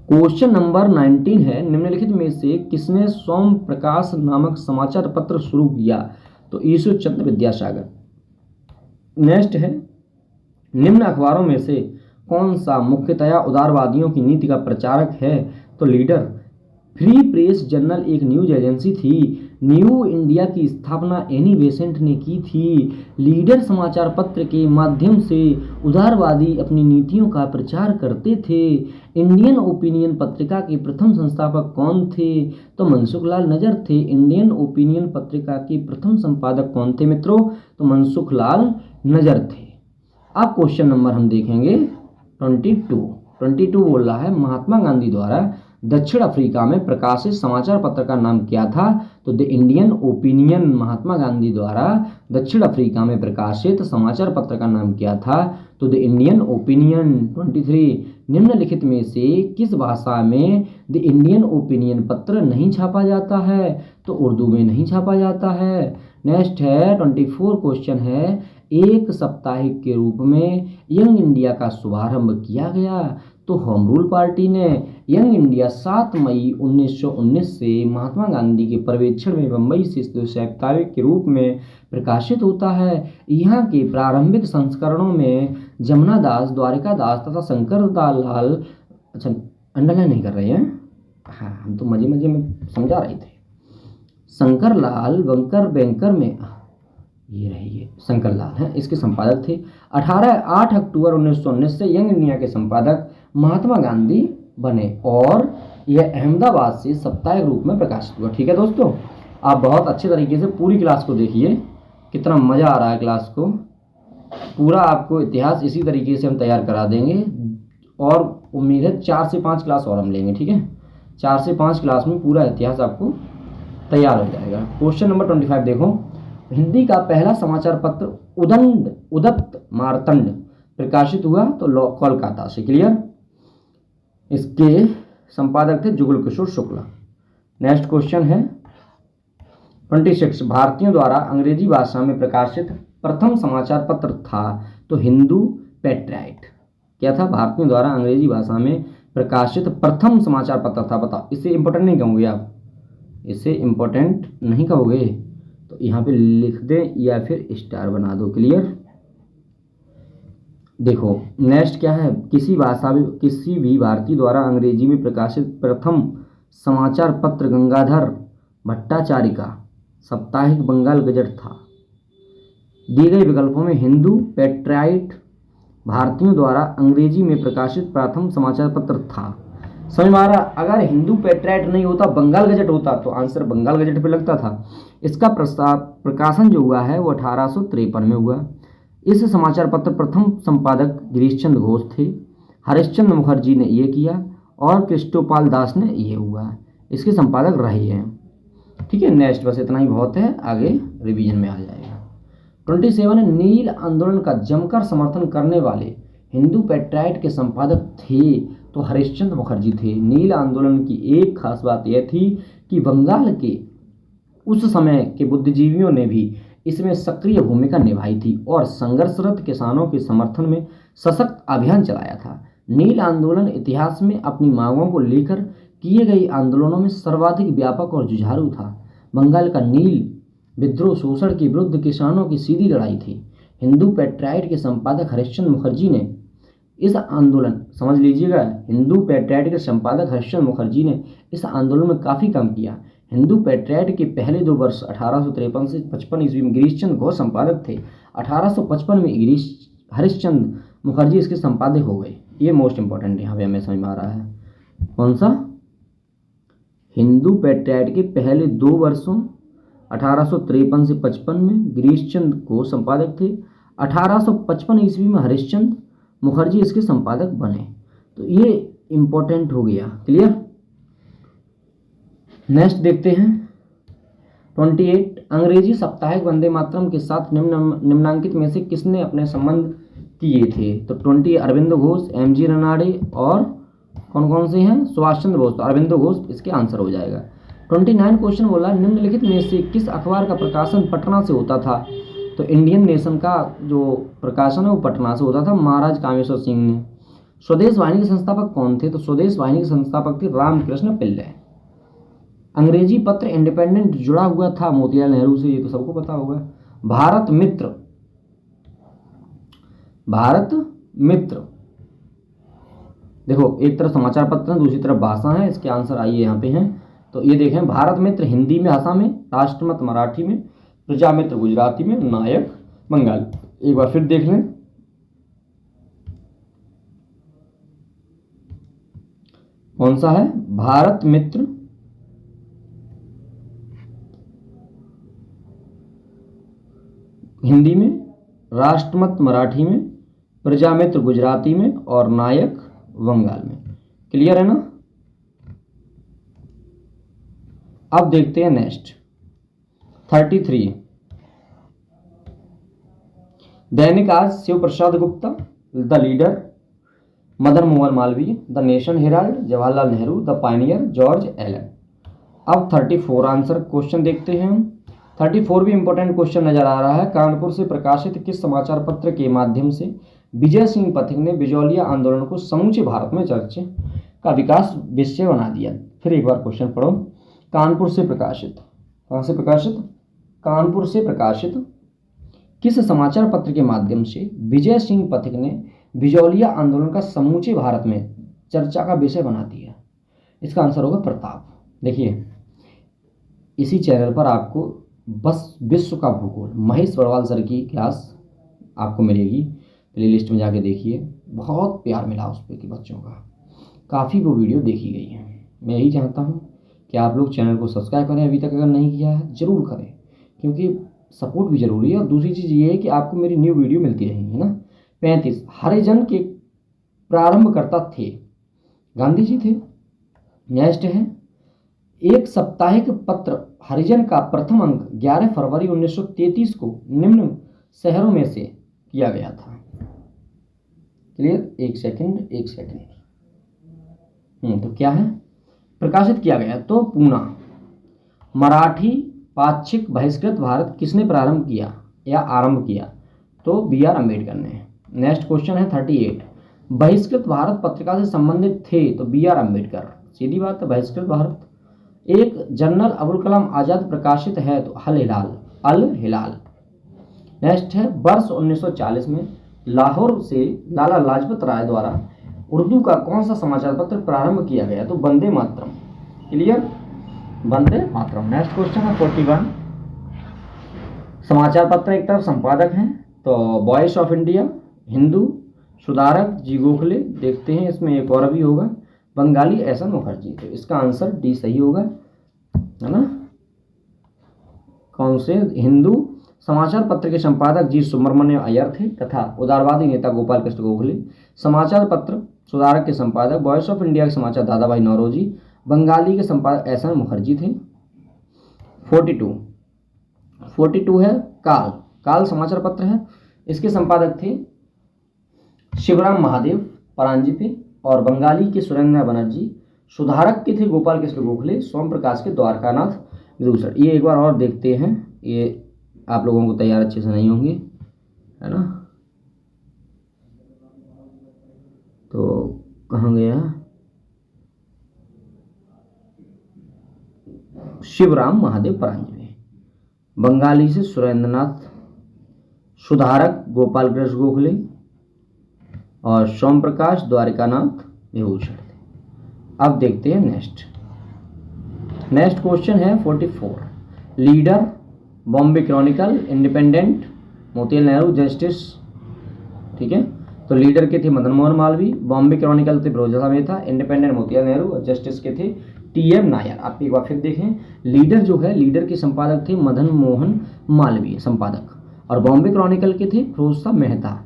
क्वेश्चन नंबर 19 है, निम्नलिखित में से किसने सोम प्रकाश नामक समाचार पत्र शुरू किया? तो ईश्वर चंद्र विद्यासागर। नेक्स्ट है, निम्न अखबारों में से कौन सा मुख्यतया उदारवादियों की नीति का प्रचारक है? तो लीडर। फ्री प्रेस जर्नल एक न्यूज एजेंसी थी। न्यू इंडिया की स्थापना एनी बेसेंट ने की थी। लीडर समाचार पत्र के माध्यम से उदारवादी अपनी नीतियों का प्रचार करते थे। इंडियन ओपिनियन पत्रिका के प्रथम संस्थापक कौन थे? तो मनसुख लाल नजर थे। इंडियन ओपिनियन पत्रिका के प्रथम संपादक कौन थे मित्रों? तो मनसुख लाल नजर थे। अब क्वेश्चन नंबर हम देखेंगे 22 बोल रहा है, महात्मा गांधी द्वारा दक्षिण अफ्रीका में प्रकाशित समाचार पत्र का नाम क्या था? तो the Indian opinion. Mahatma Gandhi द्वारा दक्षिण अफ्रीका में प्रकाशित समाचार पत्र का नाम क्या था? तो द इंडियन ओपिनियन। 23 निम्नलिखित में से किस भाषा में द इंडियन ओपिनियन पत्र नहीं छापा जाता है? तो उर्दू में नहीं छापा जाता है। नेक्स्ट है 24 क्वेश्चन है, एक साप्ताहिक के रूप में यंग इंडिया का शुभारंभ किया गया? तो होम रूल पार्टी ने। यंग इंडिया 7 मई 1919 से महात्मा गांधी के पर्यवेक्षण में बम्बई से साप्ताहिक के रूप में प्रकाशित होता है। यहाँ के प्रारंभिक संस्करणों में जमुना दास, द्वारिका दास तथा शंकर लाल, अच्छा अंडरलाइन नहीं कर रहे हैं, हाँ हम तो मजे मजे में समझा रहे थे, शंकर लाल बंकर बैंकर में, ये रहिए शंकर लाल हैं, इसके संपादक थे। 8 अक्टूबर 1919 से यंग इंडिया के संपादक महात्मा गांधी बने और यह अहमदाबाद से साप्ताहिक रूप में प्रकाशित हुआ। ठीक है दोस्तों, आप बहुत अच्छे तरीके से पूरी क्लास को देखिए, कितना मज़ा आ रहा है क्लास को। पूरा आपको इतिहास इसी तरीके से हम तैयार करा देंगे और उम्मीद है 4 से 5 क्लास और हम लेंगे, ठीक है। 4 से 5 क्लास में पूरा इतिहास आपको तैयार हो जाएगा। क्वेश्चन नंबर 25 देखो, हिंदी का पहला समाचार पत्र उदत्त मार्तंड प्रकाशित हुआ तो कोलकाता से। क्लियर। इसके संपादक थे जुगल किशोर शुक्ला। नेक्स्ट क्वेश्चन है 26, भारतीयों द्वारा अंग्रेजी भाषा में प्रकाशित प्रथम समाचार पत्र था तो हिंदू पैट्रियट। क्या था? भारतीयों द्वारा अंग्रेजी भाषा में प्रकाशित प्रथम समाचार पत्र था। बताओ, इसे इंपॉर्टेंट नहीं कहोगे आप? इसे इंपॉर्टेंट नहीं कहोगे तो यहाँ पे लिख दें या फिर स्टार बना दो। क्लियर। देखो नेक्स्ट क्या है, किसी भी भारतीय द्वारा अंग्रेजी में प्रकाशित प्रथम समाचार पत्र गंगाधर भट्टाचार्य का साप्ताहिक बंगाल गजट था। दिए गए विकल्पों में हिंदू पैट्रियट भारतीयों द्वारा अंग्रेजी में प्रकाशित प्रथम समाचार पत्र था। समझ में आ रहा? अगर हिंदू पैट्रियट नहीं होता, बंगाल गजट होता तो आंसर बंगाल गजट पे लगता था। इसका प्रकाशन जो हुआ है वो 1853 में हुआ। इस समाचार पत्र प्रथम संपादक गिरीश चंद्र घोष थे। हरिश्चंद्र मुखर्जी ने ये किया और कृष्णोपाल दास ने ये हुआ, इसके संपादक रहे हैं। ठीक है। नेक्स्ट बस इतना ही बहुत है, आगे रिवीजन में आ जाएगा। 27 नील आंदोलन का जमकर समर्थन करने वाले हिंदू पैट्रियट के संपादक थे तो हरिश्चंद्र मुखर्जी थे। नील आंदोलन की एक खास बात यह थी कि बंगाल के उस समय के बुद्धिजीवियों ने भी इसमें सक्रिय भूमिका निभाई थी और संघर्षरत किसानों के समर्थन में सशक्त अभियान चलाया था। नील आंदोलन इतिहास में अपनी मांगों को लेकर किए गए आंदोलनों में सर्वाधिक व्यापक और जुझारू था। बंगाल का नील विद्रोह शोषण के विरुद्ध किसानों की सीधी लड़ाई थी। हिंदू पैट्रियट के संपादक हरिश्चंद्र मुखर्जी ने इस आंदोलन, समझ लीजिएगा, हिंदू पैट्रियट के संपादक हरिश्चंद्र मुखर्जी ने इस आंदोलन में काफ़ी काम किया। हिंदू पैट्रियट के पहले 2 वर्ष 1853 से 55 ईस्वी में गिरीश चंद्र घोष संपादक थे। 1855 में हरिश्चंद्र मुखर्जी इसके संपादक हो गए। ये मोस्ट इंपॉर्टेंट यहाँ पे हमें समझ में आ रहा है। कौन सा? हिंदू पैट्रियट के पहले 2 वर्षों 1853 से 55 में गिरीश चंद्र घोष संपादक थे। 1855 ईस्वी में हरिश्चंद्र मुखर्जी इसके संपादक बने। तो ये इंपॉर्टेंट हो गया। क्लियर। नेक्स्ट देखते हैं 28, अंग्रेजी साप्ताहिक वंदे मातरम के साथ निम्नांकित में से किसने अपने संबंध किए थे? तो 20 अरविंदो घोष, एमजी रनाडे और कौन कौन से हैं? सुभाष चंद्र बोस। तो अरविंदो घोष इसके आंसर हो जाएगा। 29 क्वेश्चन बोला, निम्नलिखित में से किस अखबार का प्रकाशन पटना से होता था? तो इंडियन नेशन का जो प्रकाशन है वो पटना से होता था, महाराज कामेश्वर सिंह ने। स्वदेश वाहिनी के संस्थापक कौन थे? तो स्वदेश वाहिनी के संस्थापक थे रामकृष्ण पिल्ले। अंग्रेजी पत्र इंडिपेंडेंट जुड़ा हुआ था मोतीलाल नेहरू से, ये तो सबको पता होगा। भारत मित्र देखो, एक तरफ समाचार पत्र है, दूसरी तरफ भाषा है। इसके आंसर आइए यहाँ पे हैं। तो ये देखें, भारत मित्र हिंदी में भाषा में, राष्ट्रमत मराठी में, प्रजामित्र गुजराती में, नायक बंगाली। एक बार फिर देख लें। कौन सा है? भारत मित्र हिंदी में, राष्ट्रमत मराठी में, प्रजामित्र गुजराती में और नायक बंगाल में। क्लियर है ना? अब देखते हैं next 33, Dainik Aaj, Shiv Prasad Gupta, the Leader, Madan Mohan Malviya, the Nation Herald, Jawaharlal Nehru, the Pioneer, George Allen. अब 34 आंसर क्वेश्चन देखते हैं। 34 भी इंपॉर्टेंट क्वेश्चन नजर आ रहा है। कानपुर से प्रकाशित किस समाचार पत्र के माध्यम से विजय सिंह पथिक ने बिजौलिया आंदोलन को समूचे भारत में चर्चा का विकास विषय बना दिया? फिर एक बार क्वेश्चन पढ़ो। कानपुर से प्रकाशित, कहाँ से प्रकाशित? कानपुर से प्रकाशित किस समाचार पत्र के माध्यम से विजय सिंह पथिक ने बिजौलिया आंदोलन का समूचे भारत में चर्चा का विषय बना दिया? इसका आंसर होगा प्रताप। देखिए, इसी चैनल पर आपको बस विश्व का भूगोल महेश बड़वाल सर की क्लास आपको मिलेगी। प्लेलिस्ट में जाके देखिए, बहुत प्यार मिला उस पर कि बच्चों का, काफ़ी वो वीडियो देखी गई है। मैं यही चाहता हूँ कि आप लोग चैनल को सब्सक्राइब करें, अभी तक अगर नहीं किया है ज़रूर करें, क्योंकि सपोर्ट भी ज़रूरी है। और दूसरी चीज़ ये है कि आपको मेरी न्यू वीडियो मिलती रहेंगी ना। 35, हरिजन के प्रारंभकर्ता थे? गांधी जी थे। नेक्स्ट है, एक साप्ताहिक पत्र हरिजन का प्रथम अंक 11 फरवरी 1933 को निम्न शहरों में से किया गया था। क्लियर? एक सेकंड। तो क्या है? प्रकाशित किया गया तो पूना। मराठी पाक्षिक बहिष्कृत भारत किसने प्रारंभ किया या आरंभ किया? तो B.R. अम्बेडकर ने। नेक्स्ट क्वेश्चन है 38। बहिष्कृत भारत पत्रिका से संबंधित थे तो B.R. अम्बेडकर। सीधी बात है, बहिष्कृत भारत। एक जनरल अबुल कलाम आजाद प्रकाशित है तो अल हिलाल। नेक्स्ट है, वर्ष 1940 में लाहौर से लाला लाजपत राय द्वारा उर्दू का कौन सा समाचार पत्र प्रारंभ किया गया? तो Vande Mataram. Clear? Vande Mataram. Next question है 41। समाचार पत्र एक तरफ संपादक हैं तो वॉइस ऑफ इंडिया, हिंदू, सुधारक जी गोखले। देखते हैं इसमें एक और भी होगा, बंगाली एसएन मुखर्जी। तो इसका आंसर डी सही होगा, है ना? कौन से? हिंदू समाचार पत्र के संपादक जी सुब्रमण्य अय्यर थे तथा उदारवादी नेता गोपाल कृष्ण गोखले। समाचार पत्र सुधारक के संपादक वॉइस ऑफ इंडिया के समाचार दादा भाई नौरोजी। बंगाली के संपादक एसएन मुखर्जी थे। 42 है काल समाचार पत्र है, इसके संपादक थे शिवराम महादेव परांजीपी और बंगाली के सुरेंद्र बनर्जी। सुधारक के थे गोपाल कृष्ण गोखले, सोम प्रकाश के द्वारकानाथ विदूषण। ये एक बार और देखते हैं, ये आप लोगों को तैयार अच्छे से नहीं होंगे, है ना? तो कहाँ गया? शिवराम महादेव परांजपे, बंगाली से सुरेंद्रनाथ, सुधारक गोपाल कृष्ण गोखले और सोम प्रकाश द्वारकानाथ विभूषण। अब देखते हैं नेक्स्ट क्वेश्चन है 44। Leader, Bombay Chronicle, independent, Motilal Nehru, justice. ठीक है, तो लीडर के थे मदन मोहन मालवीय, बॉम्बे क्रॉनिकल थे फिरोजशाह मेहता, इंडिपेंडेंट मोतीलाल नेहरू और जस्टिस के थे TM नायर। आप एक बार फिर देखें, लीडर जो है, लीडर के संपादक थे मदन मोहन मालवीय संपादक, और बॉम्बे क्रॉनिकल के थे फिरोजशाह मेहता,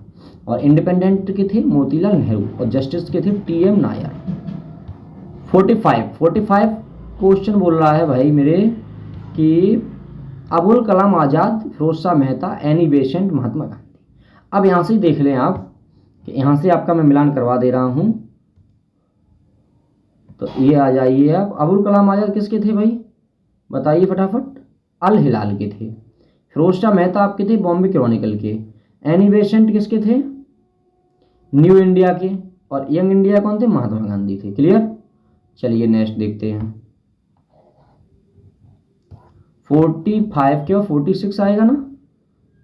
और इंडिपेंडेंट के थे मोतीलाल नेहरू और जस्टिस के थे TM नायर। 45 क्वेश्चन बोल रहा है भाई मेरे कि अबुल कलाम आज़ाद, फिरोजशाह मेहता, एनी बेसेंट, महात्मा गांधी। अब यहाँ से देख लें आप कि यहाँ से आपका मैं मिलान करवा दे रहा हूँ। तो ये आ जाइए आप, अबुल कलाम आज़ाद किसके थे भाई? बताइए फटाफट। अल हिलाल के थे। फिरोजशाह मेहता आपके थे बॉम्बे क्रॉनिकल के। एनी बेसेंट किसके थे? न्यू इंडिया के। और यंग इंडिया कौन थे? महात्मा गांधी थे। क्लियर? चलिए नेक्स्ट देखते हैं। 45 के और 46 आएगा ना?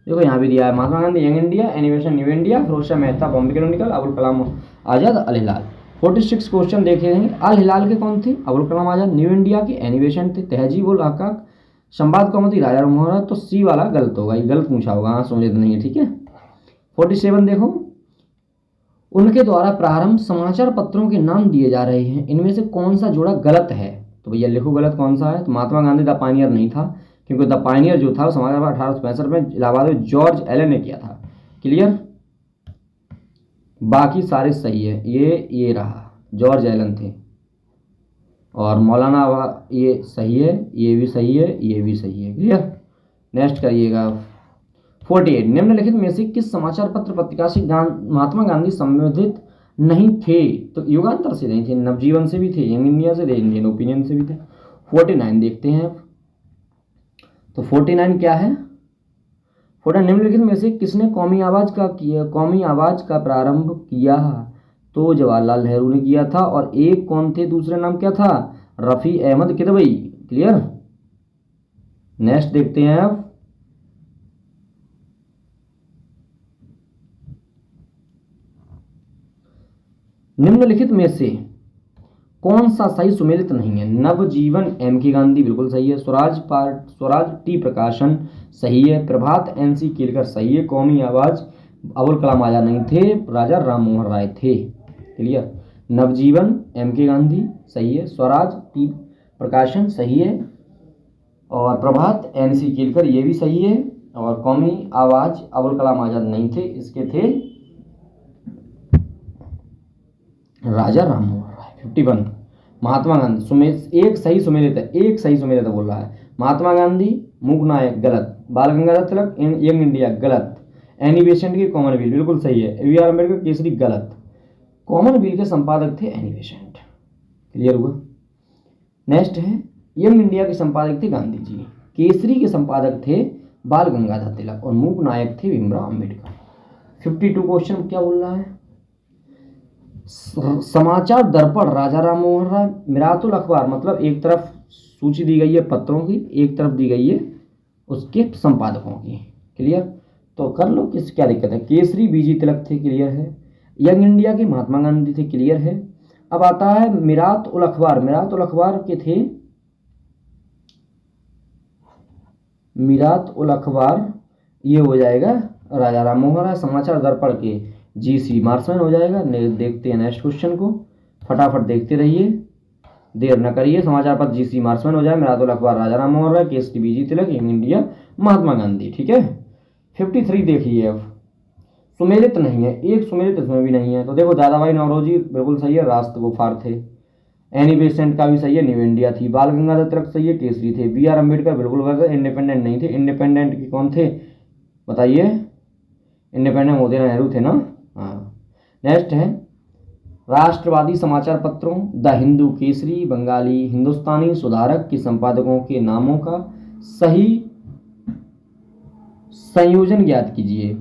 देखो यहाँ भी दिया है, महात्मा गांधी यंग इंडिया, एनिवेशन New India, Pherozeshah Mehta Bombay Chronicle, Abul Kalam Azad Al Hilal. 46 question देखे हैं। अल हिलाल के कौन थे? अबुल कलाम आजाद। न्यू इंडिया के एनिवेशन थे। तहजीब उल हक़ाक़ संवाद कौमुदी राजा मोहम्मद। तो सी वाला गलत होगा, ये गलत पूछा होगा, हाँ समझे तो नहीं है। ठीक है, 47 देखो, उनके द्वारा प्रारंभ समाचार पत्रों के नाम दिए जा रहे हैं, इनमें से कौन सा जोड़ा गलत है? तो भैया लिखो गलत कौन सा है। तो महात्मा गांधी द पायनियर नहीं था, क्योंकि द पायनियर जो था समाचार पत्र 1865 में इलाहाबाद में जॉर्ज एलन ने किया था। क्लियर? बाकी सारे सही है। ये रहा, जॉर्ज एलन थे। और मौलाना, ये सही है, ये भी सही है, ये भी सही है। क्लियर? नेक्स्ट करिएगा 48। निम्नलिखित में से किस समाचार पत्र पत्रिका से महात्मा गांधी संबंधित नहीं थे? तो युगांतर से नहीं थे, नवजीवन से भी थे, यंग इंडिया से थे, इंडियन ओपिनियन से भी थे। 49 देखते हैं। तो 49 क्या है? 49 निम्नलिखित में से किसने कौमी आवाज का प्रारंभ किया? तो जवाहरलाल नेहरू ने किया था। और एक कौन थे, दूसरा नाम क्या था? रफ़ी अहमद किदवई। क्लियर? नेक्स्ट देखते हैं अब। निम्नलिखित में से कौन सा सही सुमेलित नहीं है? नवजीवन M.K. गांधी बिल्कुल सही है। स्वराज T. प्रकाशन सही है। प्रभात N.C. केलकर सही है। कौमी आवाज अबुल कलाम आजाद नहीं थे, राजा राम मोहन राय थे। क्लियर? नवजीवन M.K. गांधी सही है। स्वराज T. प्रकाशन सही है। और प्रभात N.C. केलकर ये भी सही है। और कौमी आवाज अबुल कलाम आजाद नहीं थे, इसके थे राजा राम मोहन राय। 51 महात्मा गांधी। एक सही सुमेलित बोल रहा है। महात्मा गांधी, मूक नायक गलत, बाल गंगाधर तिलक, यंग इंडिया गलत, एनी बेसेंट की कॉमनवेल्थ बिल्कुल सही है, बी आर अम्बेडकर केसरी गलत। कॉमनवेल्थ के संपादक थे एनी बेसेंट। क्लियर हुआ। नेक्स्ट है यंग इंडिया के संपादक थे गांधी जी, केसरी के संपादक थे बाल गंगाधर तिलक और मूक नायक थे भीमराव अम्बेडकर। 52 क्वेश्चन क्या बोल रहा है? समाचार दर्पण राजा राम मोहन राय, मिरातुल अखबार मतलब एक तरफ सूची दी गई है पत्रों की, एक तरफ दी गई है उसके संपादकों की। क्लियर, तो कर लो किस क्या दिक्कत है। केसरी बीजी तिलक थे, क्लियर है। यंग इंडिया के महात्मा गांधी थे, क्लियर है। अब आता है मिरात उल अखबार। मिरात उल अखबार के थे, मिरात उल अखबार ये हो जाएगा राजा राम मोहन राय। समाचार दर्पण के जी.सी. मार्शमैन हो जाएगा। देखते हैं नेक्स्ट क्वेश्चन को, फटाफट देखते रहिए, देर न करिए। समाचार पत्र जी.सी. मार्शमैन हो जाए, मिरात उल अखबार राजा राम मोहन राय, केसरी बीजी तिलक, यंग इंडिया महात्मा गांधी। ठीक है। 53 देखिए। अब सुमेलित नहीं है, एक सुमेलित इसमें भी नहीं है। तो देखो दादाभाई नौरोजी बिल्कुल सही है, राष्ट्र गुफार थे। एनी बेसेंट का भी सही है, न्यू इंडिया थी। बाल गंगाधर तिलक सही है, केसरी थे। बी आर अम्बेडकर बिल्कुल गलत है, इंडिपेंडेंट नहीं थे। इंडिपेंडेंट के कौन थे बताइए? इंडिपेंडेंट मोतीलाल नेहरू थे ना। हाँ। नेक्स्ट है राष्ट्रवादी समाचार पत्रों द हिंदू, केसरी, बंगाली, हिंदुस्तानी सुधारक के संपादकों के नामों का सही संयोजन ज्ञात कीजिए।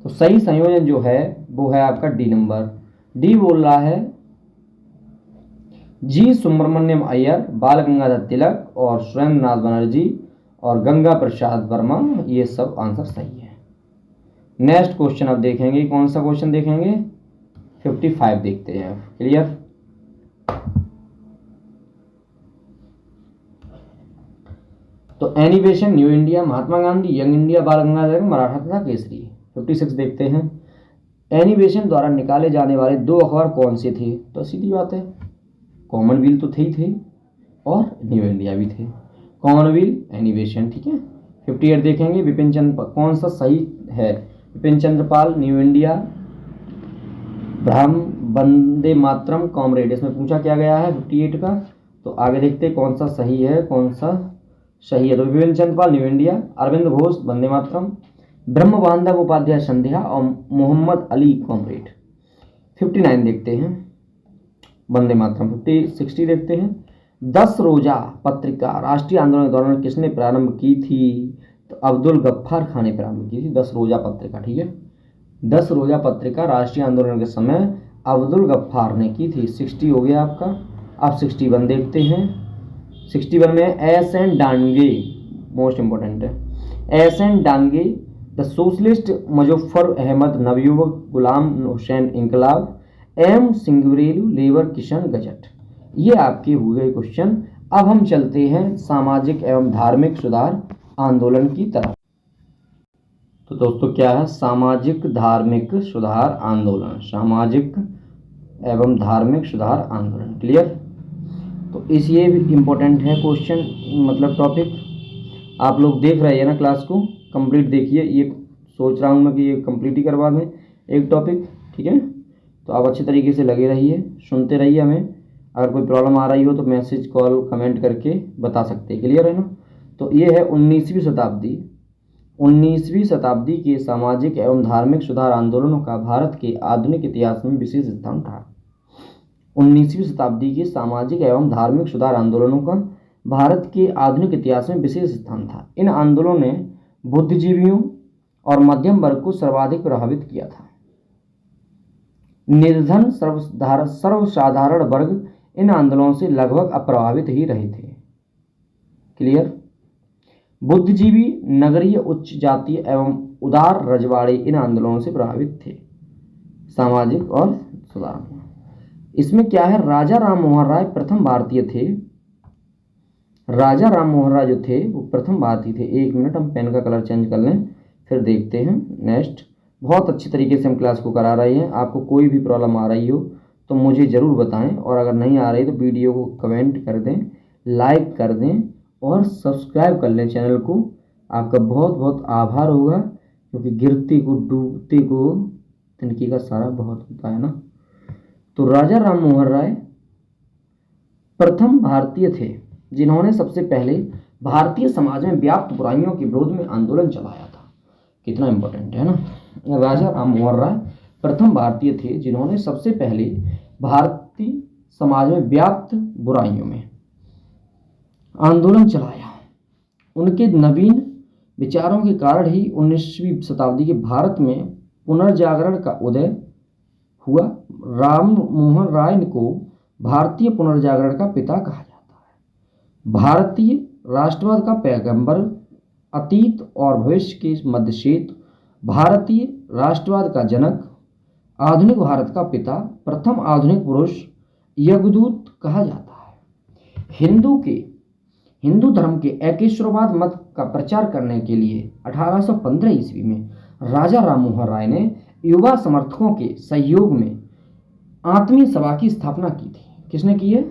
तो सही संयोजन जो है वो है आपका डी नंबर। डी बोल रहा है जी सुब्रमण्यम अय्यर, बाल गंगाधर तिलक और सुरेंद्रनाथ बनर्जी और गंगा प्रसाद वर्मा, ये सब आंसर सही है। नेक्स्ट क्वेश्चन अब देखेंगे, कौन सा क्वेश्चन देखेंगे? 55 देखते हैं। क्लियर, तो एनिवेशन, न्यू इंडिया, महात्मा गांधी, यंग इंडिया, बाल गंगाधर, मराठा तथा केसरी। 56 देखते हैं। एनिवेशन द्वारा निकाले जाने वाले 2 अखबार कौन से थे? तो सीधी बात है, कॉमनवेल्थ तो थे और न्यू इंडिया भी थे। कॉमनवेल्थ, एनिवेशन। ठीक है। 58 देखेंगे। विपिन चंद्र, कौन सा सही है? विपिन चंद्र पाल, न्यू इंडिया, ब्रह्म, वंदे मातरम, कॉमरेड, इसमें पूछा क्या गया है 58 का। तो आगे देखते हैं कौन सा सही है, कौन सा सही है। तो विपिन चंद्र पाल न्यू इंडिया, अरविंद घोष वंदे मातरम, ब्रह्म बांधव उपाध्याय संध्या और मोहम्मद अली कॉमरेड। 59 देखते हैं, वंदे मातरम। 60 देखते हैं। 10 रोजा पत्रिका राष्ट्रीय आंदोलन के दौरान किसने प्रारंभ की थी? तो अब्दुल गफ्फार खान ने प्रारंभ की थी 10 रोजा पत्रिका। ठीक है। 10 रोजा पत्रिका राष्ट्रीय आंदोलन के समय अब्दुल गफ्फार ने की थी। 60 हो गया आपका। अब 61 देखते हैं। 61 में S N Dange, most important है। S N Dange, the Socialist, Muzaffar Ahmed Navayuvak, Ghulam Hussain Inquilab, M Singaravelu, Labour Kisan Gazette. ये आपके हुए क्वेश्चन। अब हम चलते हैं सामाजिक एवं धार्मिक सुधार आंदोलन की तरफ। तो दोस्तों क्या है? सामाजिक धार्मिक सुधार आंदोलन, सामाजिक एवं धार्मिक सुधार आंदोलन। क्लियर, तो इस ये भी इम्पोर्टेंट है क्वेश्चन, मतलब टॉपिक। आप लोग देख रहे हैं ना क्लास को, कंप्लीट देखिए। ये सोच रहा हूँ मैं कि ये कंप्लीट ही करवा दें एक टॉपिक। ठीक है, तो आप अच्छे तरीके से लगे रहिए, सुनते रहिए हमें। अगर कोई प्रॉब्लम आ रही हो तो मैसेज, कॉल, कमेंट करके बता सकते हैं। क्लियर है ना? तो ये है 19वीं शताब्दी। 19वीं शताब्दी के सामाजिक एवं धार्मिक सुधार आंदोलनों का भारत के आधुनिक इतिहास में विशेष स्थान था। 19वीं शताब्दी के सामाजिक एवं धार्मिक सुधार आंदोलनों का भारत के आधुनिक इतिहास में विशेष स्थान था। इन आंदोलनों ने बुद्धिजीवियों और मध्यम वर्ग को सर्वाधिक प्रभावित किया था। निर्धन सर्वसाधारण वर्ग इन आंदोलनों से लगभग अप्रभावित ही रहे थे। क्लियर, बुद्धिजीवी, नगरीय, उच्च जातीय एवं उदार रजवाड़े इन आंदोलनों से प्रभावित थे। सामाजिक और सुधार, इसमें क्या है? राजा राम मोहन राय प्रथम भारतीय थे। राजा राम मोहन राय जो थे वो प्रथम भारतीय थे। 1 मिनट, हम पेन का कलर चेंज कर लें, फिर देखते हैं नेक्स्ट। बहुत अच्छी तरीके से हम क्लास को करा रहे हैं। आपको कोई भी प्रॉब्लम आ रही हो तो मुझे ज़रूर बताएं, और अगर नहीं आ रही तो वीडियो को कमेंट कर दें, लाइक कर दें और सब्सक्राइब कर लें चैनल को। आपका बहुत बहुत आभार होगा, क्योंकि गिरते को डूबते को तिनके का सारा बहुत होता है ना। तो राजा राम मोहन राय प्रथम भारतीय थे जिन्होंने सबसे पहले भारतीय समाज में व्याप्त बुराइयों के विरोध में आंदोलन चलाया था। कितना इंपॉर्टेंट है ना। राजा राम मोहन राय प्रथम भारतीय थे जिन्होंने सबसे पहले भारतीय समाज में व्याप्त बुराइयों में आंदोलन चलाया। उनके नवीन विचारों के कारण ही 19वीं शताब्दी के भारत में पुनर्जागरण का उदय हुआ। राम मोहन राय को भारतीय पुनर्जागरण का पिता कहा जाता है। भारतीय राष्ट्रवाद का पैगंबर, अतीत और भविष्य के मध्य सेतु, भारतीय राष्ट्रवाद का जनक, आधुनिक भारत का पिता, प्रथम आधुनिक पुरुष, यज्ञदूत कहा जाता है। हिंदू धर्म के एकेश्वरवाद मत का प्रचार करने के लिए 1815 ईस्वी में राजा राम मोहन राय ने युवा समर्थकों के सहयोग में आत्मीय सभा की स्थापना की थी। किसने की है?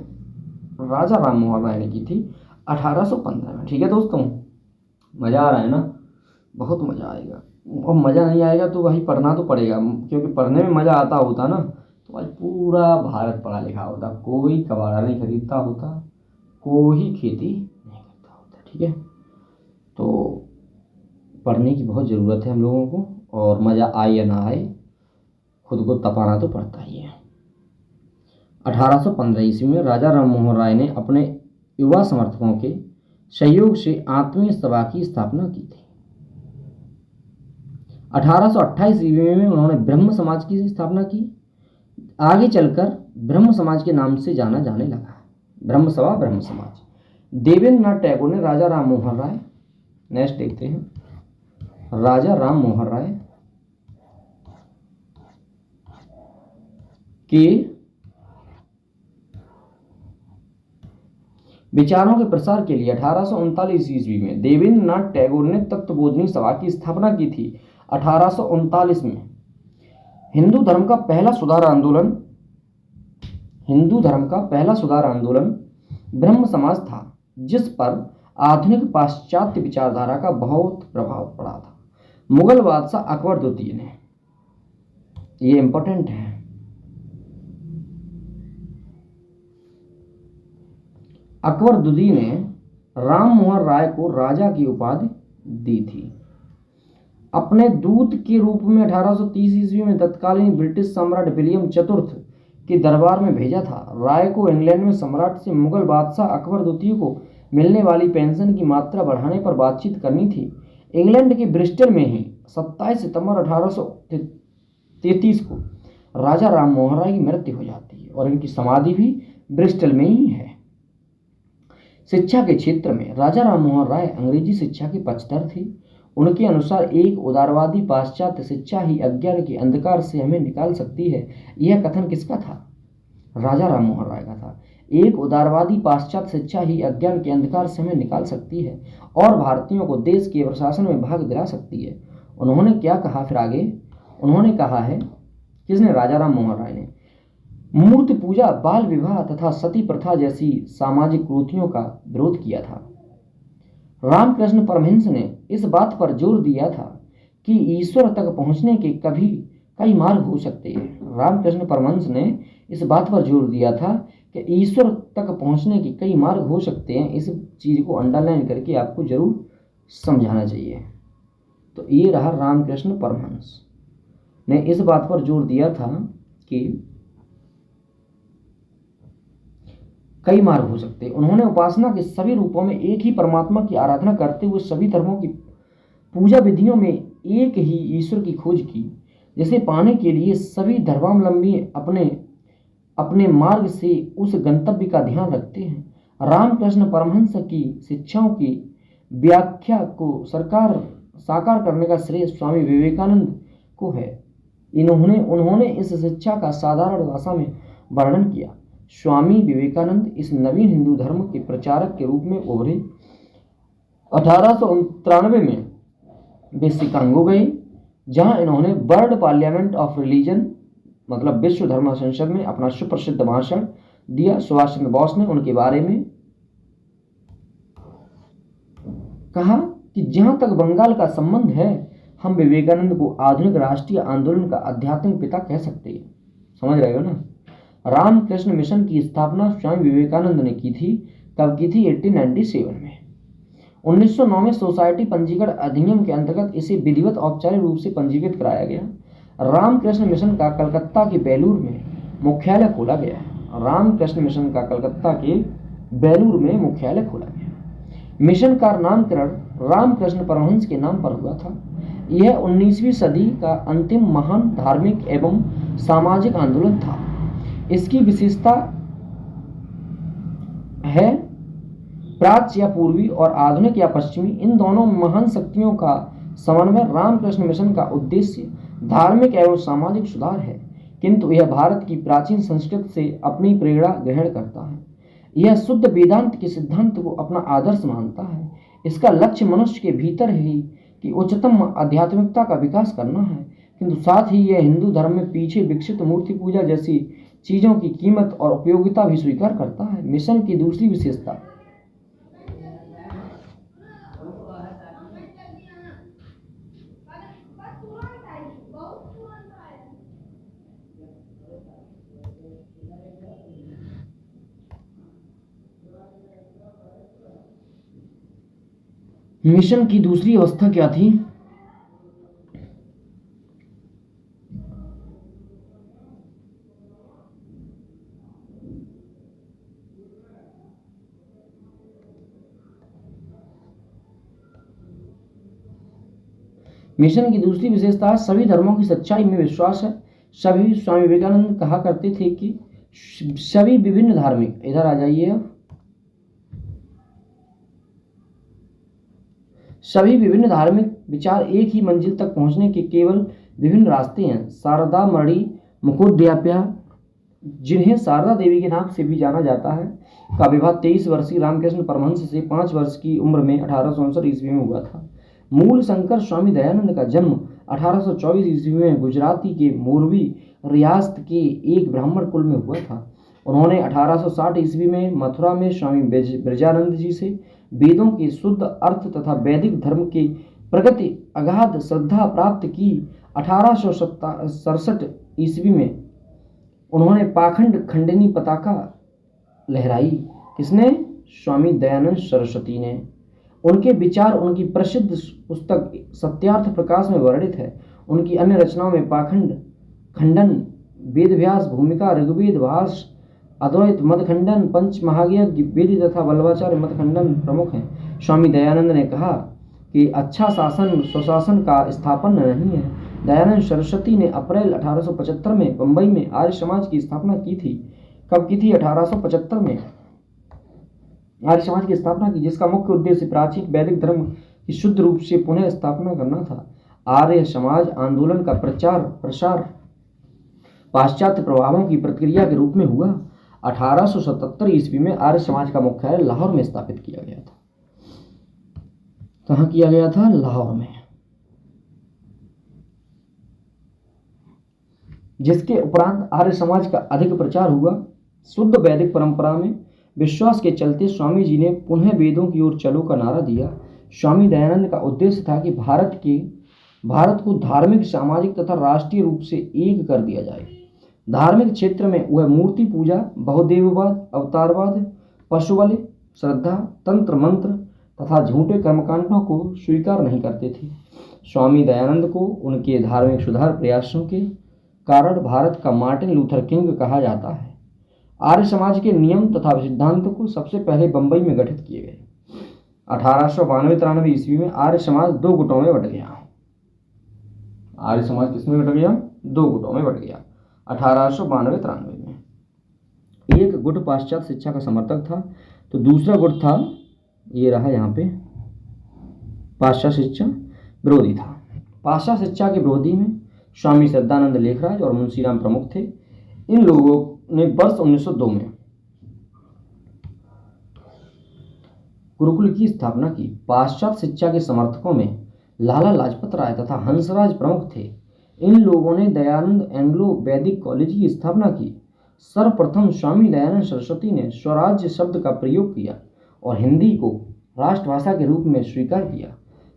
राजा राम मोहन राय ने की थी 1815 में। ठीक है दोस्तों, मज़ा आ रहा है ना? बहुत मज़ा आएगा। और मज़ा नहीं आएगा तो वही पढ़ना तो पड़ेगा, क्योंकि पढ़ने में मज़ा आता होता ना तो भाई पूरा भारत पढ़ा लिखा होता, कोई कबाड़ा नहीं खरीदता होता, कोई खेती नहीं करता होता। ठीक है, तो पढ़ने की बहुत ज़रूरत है हम लोगों को, और मज़ा आए या ना आए खुद को तपाना तो पड़ता ही है। 1815 ईस्वी में राजा राम मोहन राय ने अपने युवा समर्थकों के सहयोग से आत्मीय सभा की स्थापना की थी। 1828 ईस्वी में उन्होंने ब्रह्म समाज की स्थापना की। आगे चलकर ब्रह्म समाज के नाम से जाना जाने लगा, ब्रह्म सभा, ब्रह्म समाज। देवेंद्रनाथ टैगोर ने राजा राम मोहन राय, नेक्स्ट देखते हैं, राजा राम मोहन राय के विचारों के प्रसार के लिए 1839 ईस्वी में देवेंद्रनाथ टैगोर ने तत्वबोधिनी सभा की स्थापना की थी। 1839 में हिंदू धर्म का पहला सुधार आंदोलन ब्रह्म समाज था, जिस पर आधुनिक पाश्चात्य विचारधारा का बहुत प्रभाव पड़ा था। मुगल बादशाह अकबर द्वितीय ने, ये इंपॉर्टेंट है, अकबर द्वितीय ने राम मोहन राय को राजा की उपाधि दी थी। अपने दूत के रूप में 1830 ईस्वी में तत्कालीन ब्रिटिश सम्राट विलियम चतुर्थ के दरबार में भेजा था। राय को इंग्लैंड में सम्राट से मुगल बादशाह अकबर द्वितीय को मिलने वाली पेंशन की मात्रा बढ़ाने पर बातचीत करनी थी। इंग्लैंड के ब्रिस्टल में ही 27 सितंबर 1833 को राजा राम मोहन राय की मृत्यु हो जाती है और इनकी समाधि भी ब्रिस्टल में ही है। शिक्षा के क्षेत्र में राजा राम मोहन राय अंग्रेजी शिक्षा के पक्षधर थे। उनके अनुसार एक उदारवादी पाश्चात्य शिक्षा ही अज्ञान के अंधकार से हमें निकाल सकती है। यह कथन किसका था? राजा राम मोहन राय का था। एक उदारवादी पाश्चात्य शिक्षा ही अज्ञान के अंधकार से हमें निकाल सकती है और भारतीयों को देश के प्रशासन में भाग दिला सकती है। उन्होंने क्या कहा फिर आगे? उन्होंने कहा है, किसने? राजा राम मोहन राय ने मूर्ति पूजा, बाल विवाह तथा सती प्रथा जैसी सामाजिक कुरीतियों का विरोध किया था। रामकृष्ण परमहंस ने इस बात पर जोर दिया था कि ईश्वर तक पहुंचने के कई मार्ग हो सकते हैं। रामकृष्ण परमहंस ने इस बात पर जोर दिया था कि ईश्वर तक पहुंचने के कई मार्ग हो सकते हैं। इस चीज़ को अंडरलाइन करके आपको जरूर समझाना चाहिए। तो ये रहा, रामकृष्ण परमहंस ने इस बात पर जोर दिया था कि कई मार्ग हो सकते हैं। उन्होंने उपासना के सभी रूपों में एक ही परमात्मा की आराधना करते हुए सभी धर्मों की पूजा विधियों में एक ही ईश्वर की खोज की, जिसे पाने के लिए सभी धर्मावलंबी अपने अपने मार्ग से उस गंतव्य का ध्यान रखते हैं। रामकृष्ण परमहंस की शिक्षाओं की व्याख्या को साकार करने का श्रेय स्वामी विवेकानंद को है। उन्होंने इस शिक्षा का साधारण भाषा में वर्णन किया। स्वामी विवेकानंद इस नवीन हिंदू धर्म के प्रचारक के रूप में उभरे। 1893 में वे शिकागो गए, जहां इन्होंने वर्ल्ड पार्लियामेंट ऑफ रिलीजन मतलब विश्व धर्म संसद में अपना सुप्रसिद्ध भाषण दिया। सुभाष चंद्र बोस ने उनके बारे में कहा कि जहां तक बंगाल का संबंध है, हम विवेकानंद को आधुनिक राष्ट्रीय आंदोलन का आध्यात्मिक पिता कह सकते हैं। समझ रहे हो ना? रामकृष्ण मिशन की स्थापना स्वामी विवेकानंद ने की थी। कब की थी? 1897 में। 1909 में सोसाइटी पंजीकरण अधिनियम के अंतर्गत इसे विधिवत औपचारिक रूप से पंजीकृत कराया गया। रामकृष्ण मिशन का कलकत्ता के बेलूर में मुख्यालय खोला गया। रामकृष्ण मिशन का कलकत्ता के बेलूर में मुख्यालय खोला गया। मिशन का नामकरण रामकृष्ण परमहंस के नाम पर हुआ था। यह 19वीं सदी का अंतिम महान धार्मिक एवं सामाजिक आंदोलन था। इसकी विशेषता है प्राच्य या पूर्वी और आधुनिक या पश्चिमी, इन दोनों महान शक्तियों का समन्वय। रामकृष्ण मिशन का उद्देश्य धार्मिक एवं सामाजिक सुधार है, किंतु यह भारत की प्राचीन संस्कृति से अपनी प्रेरणा ग्रहण करता है। यह शुद्ध वेदांत के सिद्धांत को अपना आदर्श मानता है। इसका लक्ष्य मनुष्य के भीतर ही कि उच्चतम आध्यात्मिकता का विकास करना है, किंतु साथ ही यह हिंदू धर्म में पीछे विकसित मूर्ति पूजा जैसी चीजों की कीमत और उपयोगिता भी स्वीकार करता है। मिशन की दूसरी विशेषता मिशन की दूसरी अवस्था क्या थी? मिशन की दूसरी विशेषता सभी धर्मों की सच्चाई में विश्वास है। सभी स्वामी विवेकानंद कहा करते थे कि सभी विभिन्न धार्मिक, इधर आ जाइए, सभी विभिन्न धार्मिक विचार एक ही मंजिल तक पहुंचने के केवल विभिन्न रास्ते हैं। शारदा मणि मुखोपाध्याय, जिन्हें शारदा देवी के नाम से भी जाना जाता है, का विवाह 23 वर्षीय रामकृष्ण परमहंस से 5 वर्ष की उम्र में 1859 ईस्वी में हुआ था। मूल शंकर स्वामी दयानंद का जन्म 1824 ईस्वी में गुजराती के मोरबी रियासत के एक ब्राह्मण कुल में हुआ था। उन्होंने 1860 ईस्वी में मथुरा में स्वामी ब्रजानंद जी से वेदों के शुद्ध अर्थ तथा वैदिक धर्म के प्रगति अगाध श्रद्धा प्राप्त की। 1867 ईस्वी में उन्होंने पाखंड खंडनी पताका लहराई। किसने? स्वामी दयानंद सरस्वती ने। उनके विचार उनकी प्रसिद्ध पुस्तक सत्यार्थ प्रकाश में वर्णित है। उनकी अन्य रचनाओं में पाखंड खंडन, वेदव्यास भूमिका, ऋग्वेद भाष, अद्वैत मत-खंडन, पंच महायज्ञ वेदी तथा वल्लभाचार्य मत-खंडन प्रमुख हैं। स्वामी दयानंद ने कहा कि अच्छा शासन स्वशासन का स्थापन नहीं है। दयानंद सरस्वती ने अप्रैल 1875 में बंबई में आर्य समाज की स्थापना की थी। कब की थी? 1875 में आर्य समाज की स्थापना की, जिसका मुख्य उद्देश्य प्राचीन वैदिक धर्म की शुद्ध रूप से पुनः स्थापना करना था। आर्य समाज आंदोलन का प्रचार प्रसार पाश्चात्य प्रभावों की प्रतिक्रिया के रूप में हुआ। 1877 ईस्वी में आर्य समाज का मुख्यालय लाहौर में स्थापित किया गया था। कहाँ किया गया था? लाहौर में। जिसके उपरांत आर्य समाज का अधिक प्रचार हुआ। शुद्ध वैदिक परंपरा में विश्वास के चलते स्वामी जी ने पुनः वेदों की ओर चलो का नारा दिया। स्वामी दयानंद का उद्देश्य था कि भारत को धार्मिक, सामाजिक तथा राष्ट्रीय रूप से एक कर दिया जाए। धार्मिक क्षेत्र में वह मूर्ति पूजा, बहुदेववाद, अवतारवाद, पशुबलि, श्रद्धा, तंत्र मंत्र तथा झूठे कर्मकांडों को स्वीकार नहीं करते थे। स्वामी दयानंद को उनके धार्मिक सुधार प्रयासों के कारण भारत का मार्टिन लूथर किंग कहा जाता है। आर्य समाज के नियम तथा सिद्धांत को सबसे पहले बंबई में गठित किए गए। 1892-93 ईस्वी में आर्य समाज 2 गुटों में बट गया। आर्य समाज किसमें बट गया? 2 गुटों में बट गया 1892-93 में। एक गुट पाश्चात्य शिक्षा का समर्थक था, तो दूसरा गुट था, ये रहा यहाँ पे, पाश्चात्य शिक्षा विरोधी था। पाश्चात्य शिक्षा के विरोधी में स्वामी श्रद्धानंद लेखराज और मुंशीराम प्रमुख थे। इन लोगों ने वर्ष 1902 में गुरुकुल की स्थापना की। पाश्चात्य शिक्षा के समर्थकों में लाला लाजपत राय तथा हंसराज प्रमुख थे। इन लोगों ने दयानंद एंग्लो वैदिक कॉलेज की स्थापना की। सर्वप्रथम स्वामी दयानंद सरस्वती ने स्वराज्य शब्द का प्रयोग किया और हिंदी को राष्ट्रभाषा के रूप में स्वीकार किया।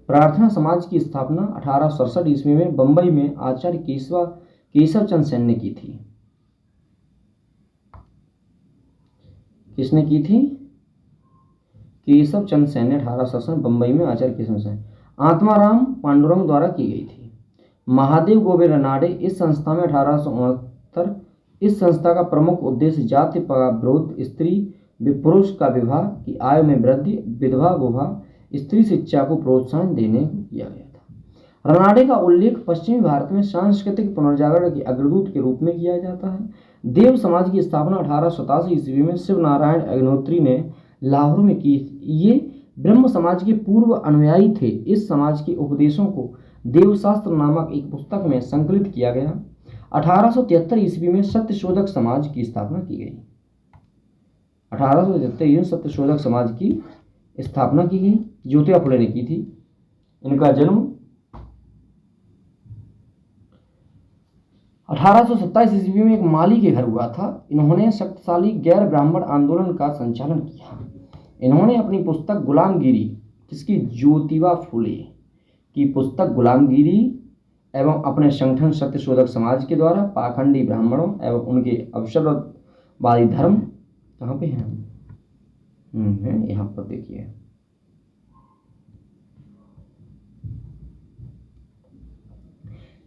प्रार्थना समाज की स्थापना 1867 ईस्वी में बंबई में आचार्य केशव चंद्र सेन ने की थी। किसने की थी? केशव चंद्र सेन ने 1867 बंबई में आचार्य केशव सेन। आत्माराम पांडुरंग द्वारा की गई थी। महादेव गोबे रनाडे इस संस्था में 1869। इस संस्था का प्रमुख उद्देश्य जाति का विरोध, स्त्री पुरुष का विवाह की आयु में वृद्धि, विधवा विवाह, स्त्री शिक्षा को प्रोत्साहन देने किया गया था। रनाडे का उल्लेख पश्चिमी भारत में सांस्कृतिक पुनर्जागरण के अग्रदूत के रूप में किया जाता है। देव समाज की स्थापना 1887 ईस्वी में शिव नारायण अग्निहोत्री ने लाहौर में की। ये ब्रह्म समाज के पूर्व अनुयायी थे। इस समाज के उपदेशों को देवशास्त्र नामक एक पुस्तक में संकलित किया गया। 1873 ईस्वी में सत्यशोधक समाज की स्थापना की गई। 1873 में सत्यशोधक समाज की स्थापना की गई, ज्योतिबा फुले ने की थी। इनका जन्म 1827 ईस्वी में एक माली के घर हुआ था। इन्होंने शक्तिशाली गैर ब्राह्मण आंदोलन का संचालन किया। इन्होंने अपनी पुस्तक गुलामगिरी, किसकी? ज्योतिबा फुले की पुस्तक गुलामगिरी एवं अपने संगठन सत्यशोधक समाज के द्वारा पाखंडी ब्राह्मणों एवं उनके अवसरवादी धर्म, कहाँ पे हैं? यहाँ पर देखिए,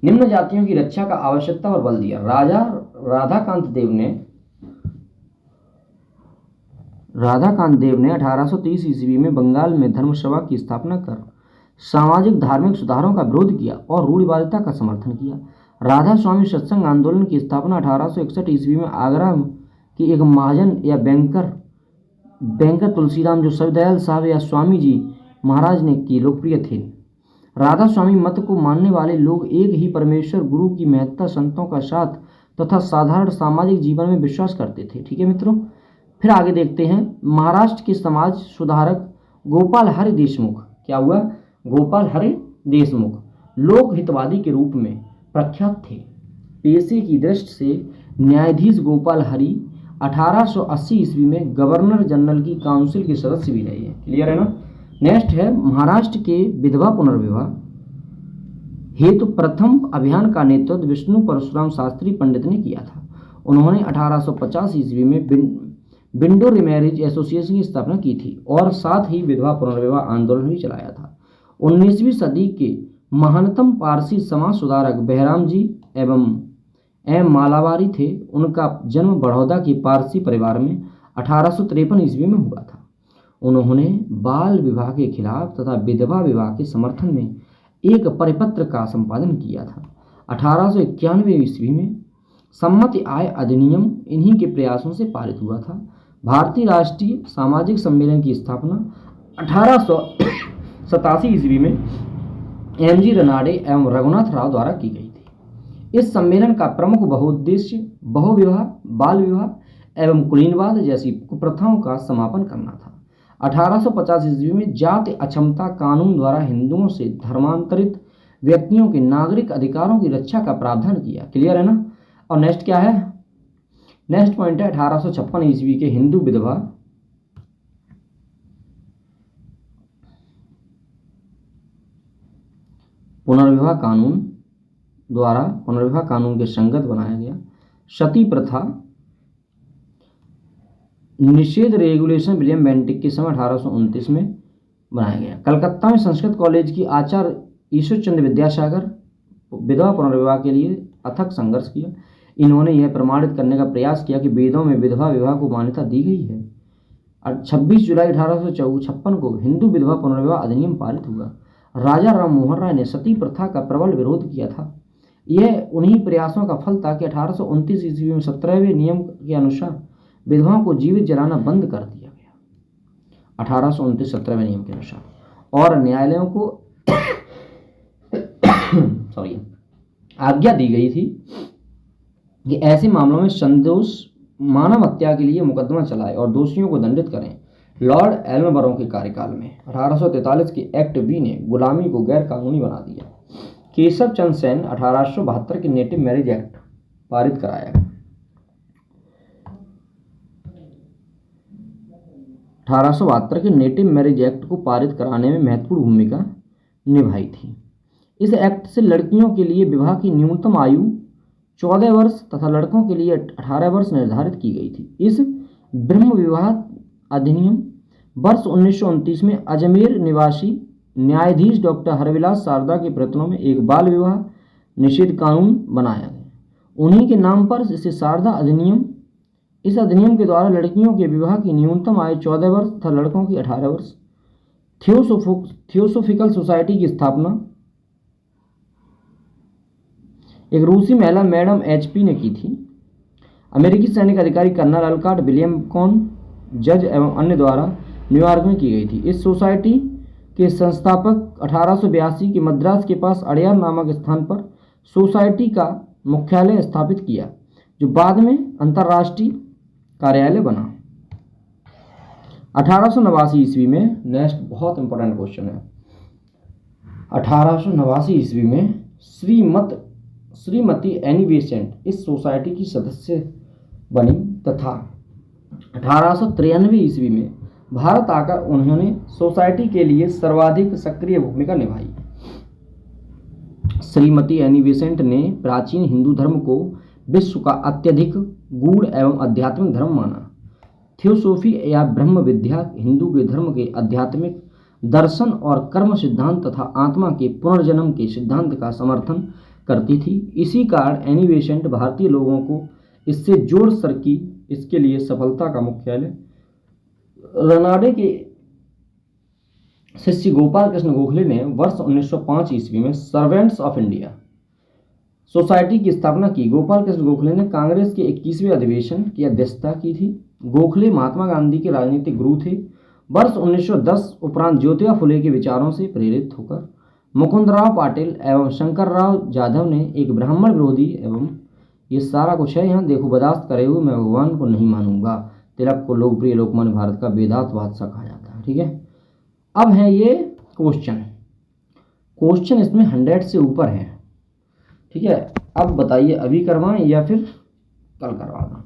निम्न जातियों की रक्षा का आवश्यकता पर बल दिया। राजा राधाकांत देव ने 1830 ईस्वी में बंगाल में धर्मसभा की स्थापना कर सामाजिक धार्मिक सुधारों का विरोध किया और रूढ़िवादिता का समर्थन किया। राधा स्वामी सत्संग आंदोलन की स्थापना 1861 ईस्वी में आगरा के एक महाजन या बैंकर तुलसीराम जो सविदयाल साहब या स्वामी जी महाराज ने की, लोकप्रिय थे। राधा स्वामी मत को मानने वाले लोग एक ही परमेश्वर गुरु की महत्ता, संतों का साथ तथा साधारण सामाजिक जीवन में विश्वास करते थे। ठीक है मित्रों, फिर आगे देखते हैं। महाराष्ट्र के समाज सुधारक गोपाल हरि देशमुख, क्या हुआ? गोपाल हरि देशमुख लोक हितवादी के रूप में प्रख्यात थे। पेशे की दृष्टि से न्यायाधीश गोपाल हरि 1880 ईस्वी में गवर्नर जनरल की काउंसिल के सदस्य भी रहे हैं। क्लियर है ना? नेक्स्ट है, महाराष्ट्र के विधवा पुनर्विवाह हेतु प्रथम अभियान का नेतृत्व विष्णु परशुराम शास्त्री पंडित ने किया था। उन्होंने 1850 ईस्वी में विंडो रिमैरिज एसोसिएशन की स्थापना की थी और साथ ही विधवा पुनर्विवाह आंदोलन भी चलाया था। 19वीं सदी के महानतम पारसी समाज सुधारक बहराम जी एवं एम मालावारी थे। उनका जन्म बड़ौदा के पारसी परिवार में 1853 ईस्वी में हुआ था। उन्होंने बाल विवाह के खिलाफ तथा विधवा विवाह के समर्थन में एक परिपत्र का संपादन किया था। 1891 ईस्वी में सम्मति आय अधिनियम इन्हीं के प्रयासों से पारित हुआ था। भारतीय राष्ट्रीय सामाजिक सम्मेलन की स्थापना 1887 ईस्वी में एम.जी. रनाडे एवं रघुनाथ राव द्वारा की गई थी। इस सम्मेलन का प्रमुख बहुउद्देश्य बहुविवाह, बाल विवाह एवं कुलीनवाद जैसी कुप्रथाओं का समापन करना था। 1850 ईस्वी में जाति अक्षमता कानून द्वारा हिंदुओं से धर्मांतरित व्यक्तियों के नागरिक अधिकारों की रक्षा का प्रावधान किया। क्लियर है ना? और नेक्स्ट क्या है? नेक्स्ट पॉइंट है 1856 ईस्वी के हिंदू विधवा पुनर्विवाह कानून के संगत बनाया गया। सती प्रथा निषेध रेगुलेशन विलियम बेंटिक के समय 1829 में बनाया गया। कलकत्ता में संस्कृत कॉलेज की आचार्य ईश्वर चंद्र विद्यासागर विधवा पुनर्विवाह के लिए अथक संघर्ष किया। इन्होंने यह प्रमाणित करने का प्रयास किया कि वेदों में विधवा विवाह को मान्यता दी गई है। 26 जुलाई 1856 को हिंदू विधवा पुनर्विवाह अधिनियम पारित हुआ। राजा राम मोहन राय ने सती प्रथा का प्रबल विरोध किया था। यह उन्हीं प्रयासों का फल था कि 1829 ईस्वी में 17वें नियम के अनुसार विधवाओं को जीवित जलाना बंद कर दिया गया। 1829 17वें नियम के अनुसार और न्यायालयों को आज्ञा दी गई थी कि ऐसे मामलों में संदोष मानव हत्या के लिए मुकदमा चलाए और दोषियों को दंडित करें। लॉर्ड एल्मबरो के कार्यकाल में 1843 के एक्ट बी ने गुलामी को गैर कानूनी बना दिया। केशव चंद्र सेन 1872 के नेटिव मैरिज एक्ट पारित कराया गया। 1872 के नेटिव मैरिज एक्ट को पारित कराने में महत्वपूर्ण भूमिका निभाई थी। इस एक्ट से लड़कियों के लिए विवाह की न्यूनतम आयु 14 वर्ष तथा लड़कों के लिए 18 वर्ष निर्धारित की गई थी। इस ब्रह्म विवाह अधिनियम। वर्ष 1929 में अजमेर निवासी न्यायाधीश डॉक्टर हरविलास शारदा के प्रयत्नों में एक बाल विवाह निषेध कानून बनाया गया। उन्हीं के नाम पर इसे शारदा अधिनियम। इस अधिनियम के द्वारा लड़कियों के विवाह की न्यूनतम आयु 14 वर्ष तथा लड़कों की 18 वर्ष। थियोसोफिकल सोसाइटी की स्थापना एक रूसी महिला मैडम HP ने की थी। अमेरिकी सैनिक अधिकारी कर्नल अलकॉट विलियम कॉन जज एवं अन्य द्वारा न्यूयॉर्क में की गई थी। इस सोसाइटी के संस्थापक 1882 के मद्रास के पास अड़यार नामक स्थान पर सोसाइटी का मुख्यालय स्थापित किया, जो बाद में अंतर्राष्ट्रीय कार्यालय बना। 1889 ईस्वी में, नेक्स्ट बहुत इंपॉर्टेंट क्वेश्चन है, 1889 ईस्वी में श्रीमती एनी बेसेंट इस सोसाइटी की सदस्य बनी तथा 1893 ईस्वी में भारत आकर उन्होंने सोसाइटी के लिए सर्वाधिक सक्रिय भूमिका निभाई। श्रीमती एनी बेसेंट ने प्राचीन हिंदू धर्म को विश्व का अत्यधिक गूढ़ एवं आध्यात्मिक धर्म माना। थियोसॉफी या ब्रह्म विद्या हिंदू के धर्म के आध्यात्मिक दर्शन और कर्म सिद्धांत तथा आत्मा के पुनर्जन्म के सिद्धांत का समर्थन करती थी। इसी कारण एनी बेसेंट भारतीय लोगों को इससे जोड़ सकी। इसके लिए सफलता का मुख्यालय रनाडे के शिष्य गोपाल कृष्ण गोखले ने वर्ष 1905 ईस्वी में सर्वेंट्स ऑफ इंडिया सोसाइटी की स्थापना की। गोपाल कृष्ण गोखले ने कांग्रेस के 21वें अधिवेशन की अध्यक्षता की थी। गोखले महात्मा गांधी के राजनीतिक गुरु थे। वर्ष 1910 उपरांत ज्योतिबा फुले के विचारों से प्रेरित होकर मुकुंदराव पाटिल एवं शंकरराव जाधव ने एक ब्राह्मण विरोधी एवं ये सारा कुछ है यहाँ देखो, बर्दाश्त करे हुए मैं भगवान को नहीं मानूंगा, तिलक को लोकप्रिय लोकमान्य भारत का वेदांत बादशाह कहा जाता है। ठीक है, अब है ये क्वेश्चन इसमें 100 से ऊपर है। ठीक है, अब बताइए अभी करवाएं या फिर कल करवाना।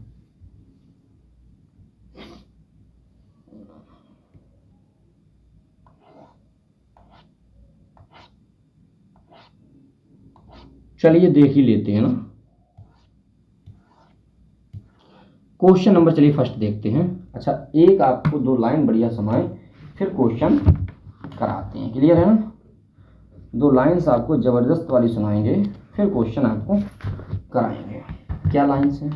चलिए देख ही लेते हैं ना। क्वेश्चन नंबर चलिए फर्स्ट देखते हैं। अच्छा, एक आपको 2 लाइन बढ़िया सुनाएं फिर क्वेश्चन कराते हैं। क्लियर है ना? 2 लाइन्स आपको जबरदस्त वाली सुनाएंगे फिर क्वेश्चन आपको कराएंगे। क्या लाइन्स हैं?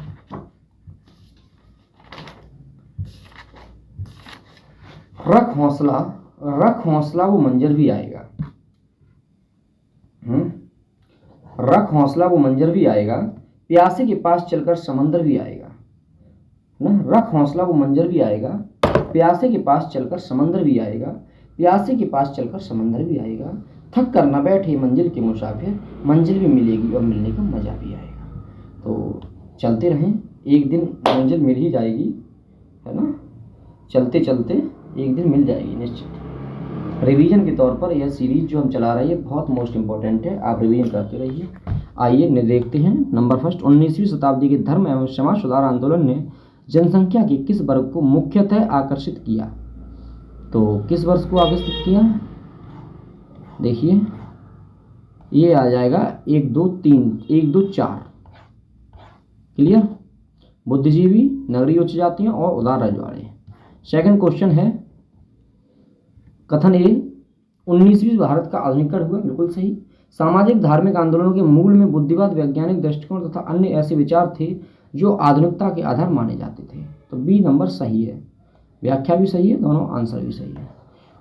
रख हौसला वो मंजर भी आएगा। रख हौसला वो मंजर भी आएगा, प्यासे के पास चलकर समंदर भी आएगा ना। रख हौसला वो मंजर भी आएगा, प्यासे के पास चलकर समंदर भी आएगा, प्यासे के पास चलकर समंदर भी आएगा। थक कर न बैठे मंजिल के मुसाफिर, मंजिल भी मिलेगी और मिलने का मजा भी आएगा। तो चलते रहें, एक दिन मंजिल मिल ही जाएगी, है ना। चलते चलते एक दिन मिल जाएगी निश्चित। रिवीजन के तौर पर यह सीरीज जो हम चला रहे हैं बहुत मोस्ट इंपॉर्टेंट है, आप रिवीजन करते रहिए। आइए देखते हैं नंबर फर्स्ट। 19वीं शताब्दी के धर्म एवं समाज सुधार आंदोलन ने जनसंख्या के किस वर्ग को मुख्यतः आकर्षित किया? तो किस वर्ग को आकर्षित किया? देखिए ये आ जाएगा 1 2 3 1 2 4। क्लियर? बुद्धिजीवी, नगरीय उच्च जातियां और उदार रजवाड़े। सेकंड क्वेश्चन है कथन ए 19वीं भारत का आधुनिकीकरण हुआ। बिल्कुल सही। सामाजिक धार्मिक आंदोलनों के मूल में बुद्धिवाद, वैज्ञानिक दृष्टिकोण तथा अन्य ऐसे विचार थे जो आधुनिकता के आधार माने जाते थे। तो बी नंबर सही है, व्याख्या भी सही है, दोनों आंसर भी सही है।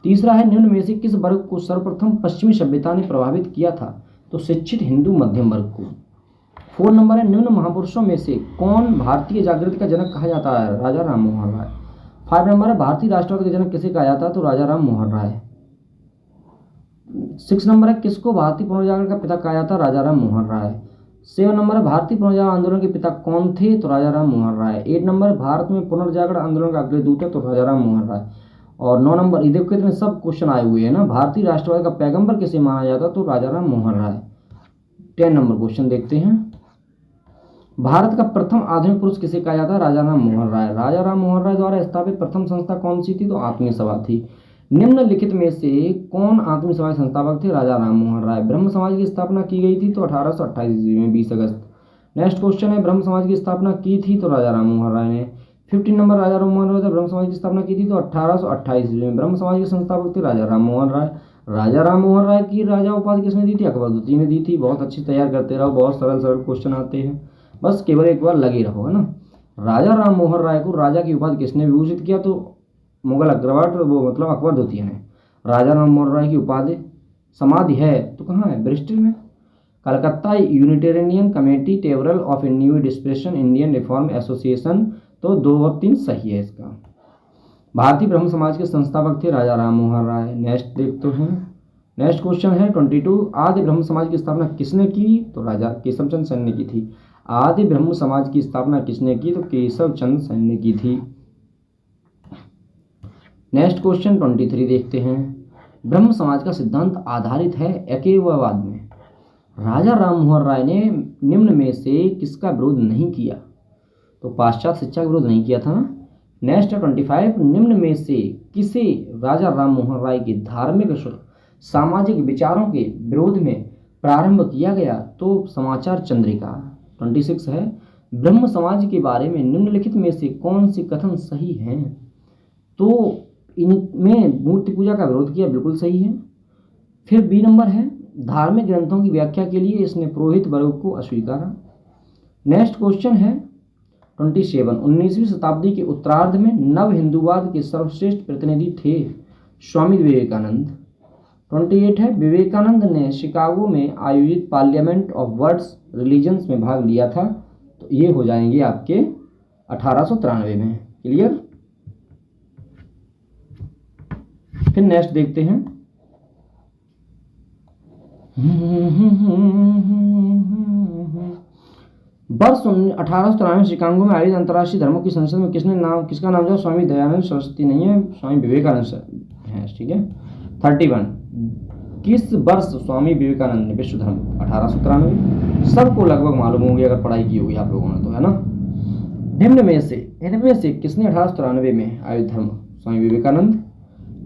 तीसरा है निम्न में से किस वर्ग को सर्वप्रथम पश्चिमी सभ्यता ने प्रभावित किया था? तो शिक्षित हिंदू मध्यम वर्ग को। 4 नंबर है निम्न महापुरुषों में से कौन भारतीय जागृति का जनक कहा जाता है? राजा राम मोहन राय। 5 नंबर है भारतीय राष्ट्रवाद का जनक किसे कहा जाता है? तो राजा राम मोहन राय। 6 नंबर है किसको भारतीय पुनर्जागरण का पिता कहा जाता है? राजा राम मोहन राय। 7 नंबर है भारतीय पुनर्जागरण आंदोलन के पिता कौन थे? तो राजा राम मोहन राय। 8 नंबर भारत में पुनर्जागरण आंदोलन का अग्रदूत दूत है तो राजा राम मोहन राय। और 9 नंबर देखो कितने सब क्वेश्चन आए हुए हैं ना। भारतीय राष्ट्रवाद का पैगंबर किसे माना जाता है? तो राजा राम मोहन राय। 10 नंबर क्वेश्चन देखते हैं। भारत का प्रथम आधुनिक पुरुष किसे कहा जाता है? राजा राम मोहन राय। राजा राम मोहन राय द्वारा स्थापित प्रथम संस्था कौन सी थी? तो आत्मीय सभा थी। निम्नलिखित में से कौन आत्मीय सभा के संस्थापक थे? राजा राम मोहन राय। ब्रह्म समाज की स्थापना की गई थी तो 1828 ईस्वी में 20 अगस्त। नेक्स्ट क्वेश्चन है ब्रह्म समाज की स्थापना की थी तो राजा राम मोहन राय ने। 15 नंबर राजा राम मोहन राय ब्रह्म समाज की स्थापना की थी तो 1828 ईस्वी में। ब्रह्म समाज के संस्थापक थे राजा राम मोहन राय। राजा राम मोहन राय की राजा उपाधि किसने दी थी? अकबर द्वितीय ने दी थी। बहुत अच्छी तैयार करते रहो, बहुत सरल सरल क्वेश्चन आते हैं, बस केवल एक बार लगे रहो, है ना। राजा राम मोहन राय को राजा की उपाधि किसने विभूषित किया? तो मुगल अग्रवाट, वो मतलब अकबर द्वितीय ने। राजा राम मोहन राय की उपाधि समाधि है तो कहाँ है? ब्रिस्टल में। Calcutta Unitarian Committee, Tabernacle of New Dispensation, Indian Reform Association, तो 2 और 3 सही है इसका। भारतीय ब्रह्म समाज के संस्थापक थे राजा राम मोहन राय। नेक्स्ट देखते हैं, नेक्स्ट क्वेश्चन है 22। आदि ब्रह्म समाज की स्थापना किसने की? तो राजा केशव चंद्र सेन ने की थी। आदि ब्रह्म समाज की स्थापना किसने की? तो केशव चंद्र सेन ने की थी। नेक्स्ट क्वेश्चन 23 देखते हैं। ब्रह्म समाज का सिद्धांत आधारित है एकैववाद में। राजा राम मोहन राय ने निम्न में से किसका विरोध नहीं किया? तो पाश्चात्य शिक्षा का विरोध नहीं किया था ना। नेक्स्ट है 25। निम्न में से किसे राजा राम मोहन राय के धार्मिक सामाजिक विचारों के विरोध में प्रारंभ किया गया? तो समाचार चंद्रिका। 26 है ब्रह्म समाज के बारे में निम्नलिखित में से कौन सी कथन सही हैं? तो इनमें मूर्ति पूजा का विरोध किया, बिल्कुल सही है। फिर बी नंबर है धार्मिक ग्रंथों की व्याख्या के लिए इसने पुरोहित वर्ग को अस्वीकारा। नेक्स्ट क्वेश्चन है 27। 19वीं शताब्दी के उत्तरार्ध में नव हिंदूवाद के सर्वश्रेष्ठ प्रतिनिधि थे स्वामी विवेकानंद। 28 है विवेकानंद ने शिकागो में आयोजित पार्लियामेंट ऑफ वर्ल्ड्स रिलीजन्स में भाग लिया था। तो ये हो जाएंगे आपके 1893 में। क्लियर। फिर नेक्स्ट देखते हैं वर्ष 1893 शिकागो में आयोजित अंतर्राष्ट्रीय धर्मों की संसद में किसका नाम जो? स्वामी दयानंद सरस्वती नहीं है, स्वामी विवेकानंद है। ठीक है। 31 किस वर्ष स्वामी विवेकानंद ने विश्व धर्म? 1893। सबको लगभग मालूम होगी अगर पढ़ाई की होगी आप लोगों ने, तो है ना। इनमें से किसने 1893 में आयोजित धर्म? स्वामी विवेकानंद।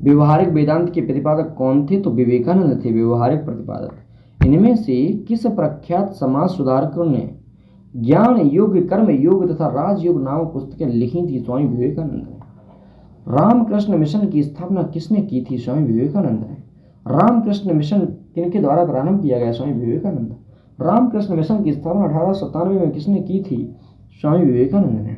व्यवहारिक वेदांत के प्रतिपादक कौन थे? तो विवेकानंद थे व्यवहारिक प्रतिपादक। इनमें से किस प्रख्यात समाज सुधारकों ने ज्ञान योग, कर्म योग तथा राजयोग नामक पुस्तकें लिखी थी? स्वामी विवेकानंद ने। रामकृष्ण मिशन की स्थापना किसने की थी? स्वामी विवेकानंद ने। रामकृष्ण मिशन किनके द्वारा प्रारंभ किया गया? स्वामी विवेकानंद। रामकृष्ण मिशन की स्थापना 1897 में किसने की थी? स्वामी विवेकानंद ने।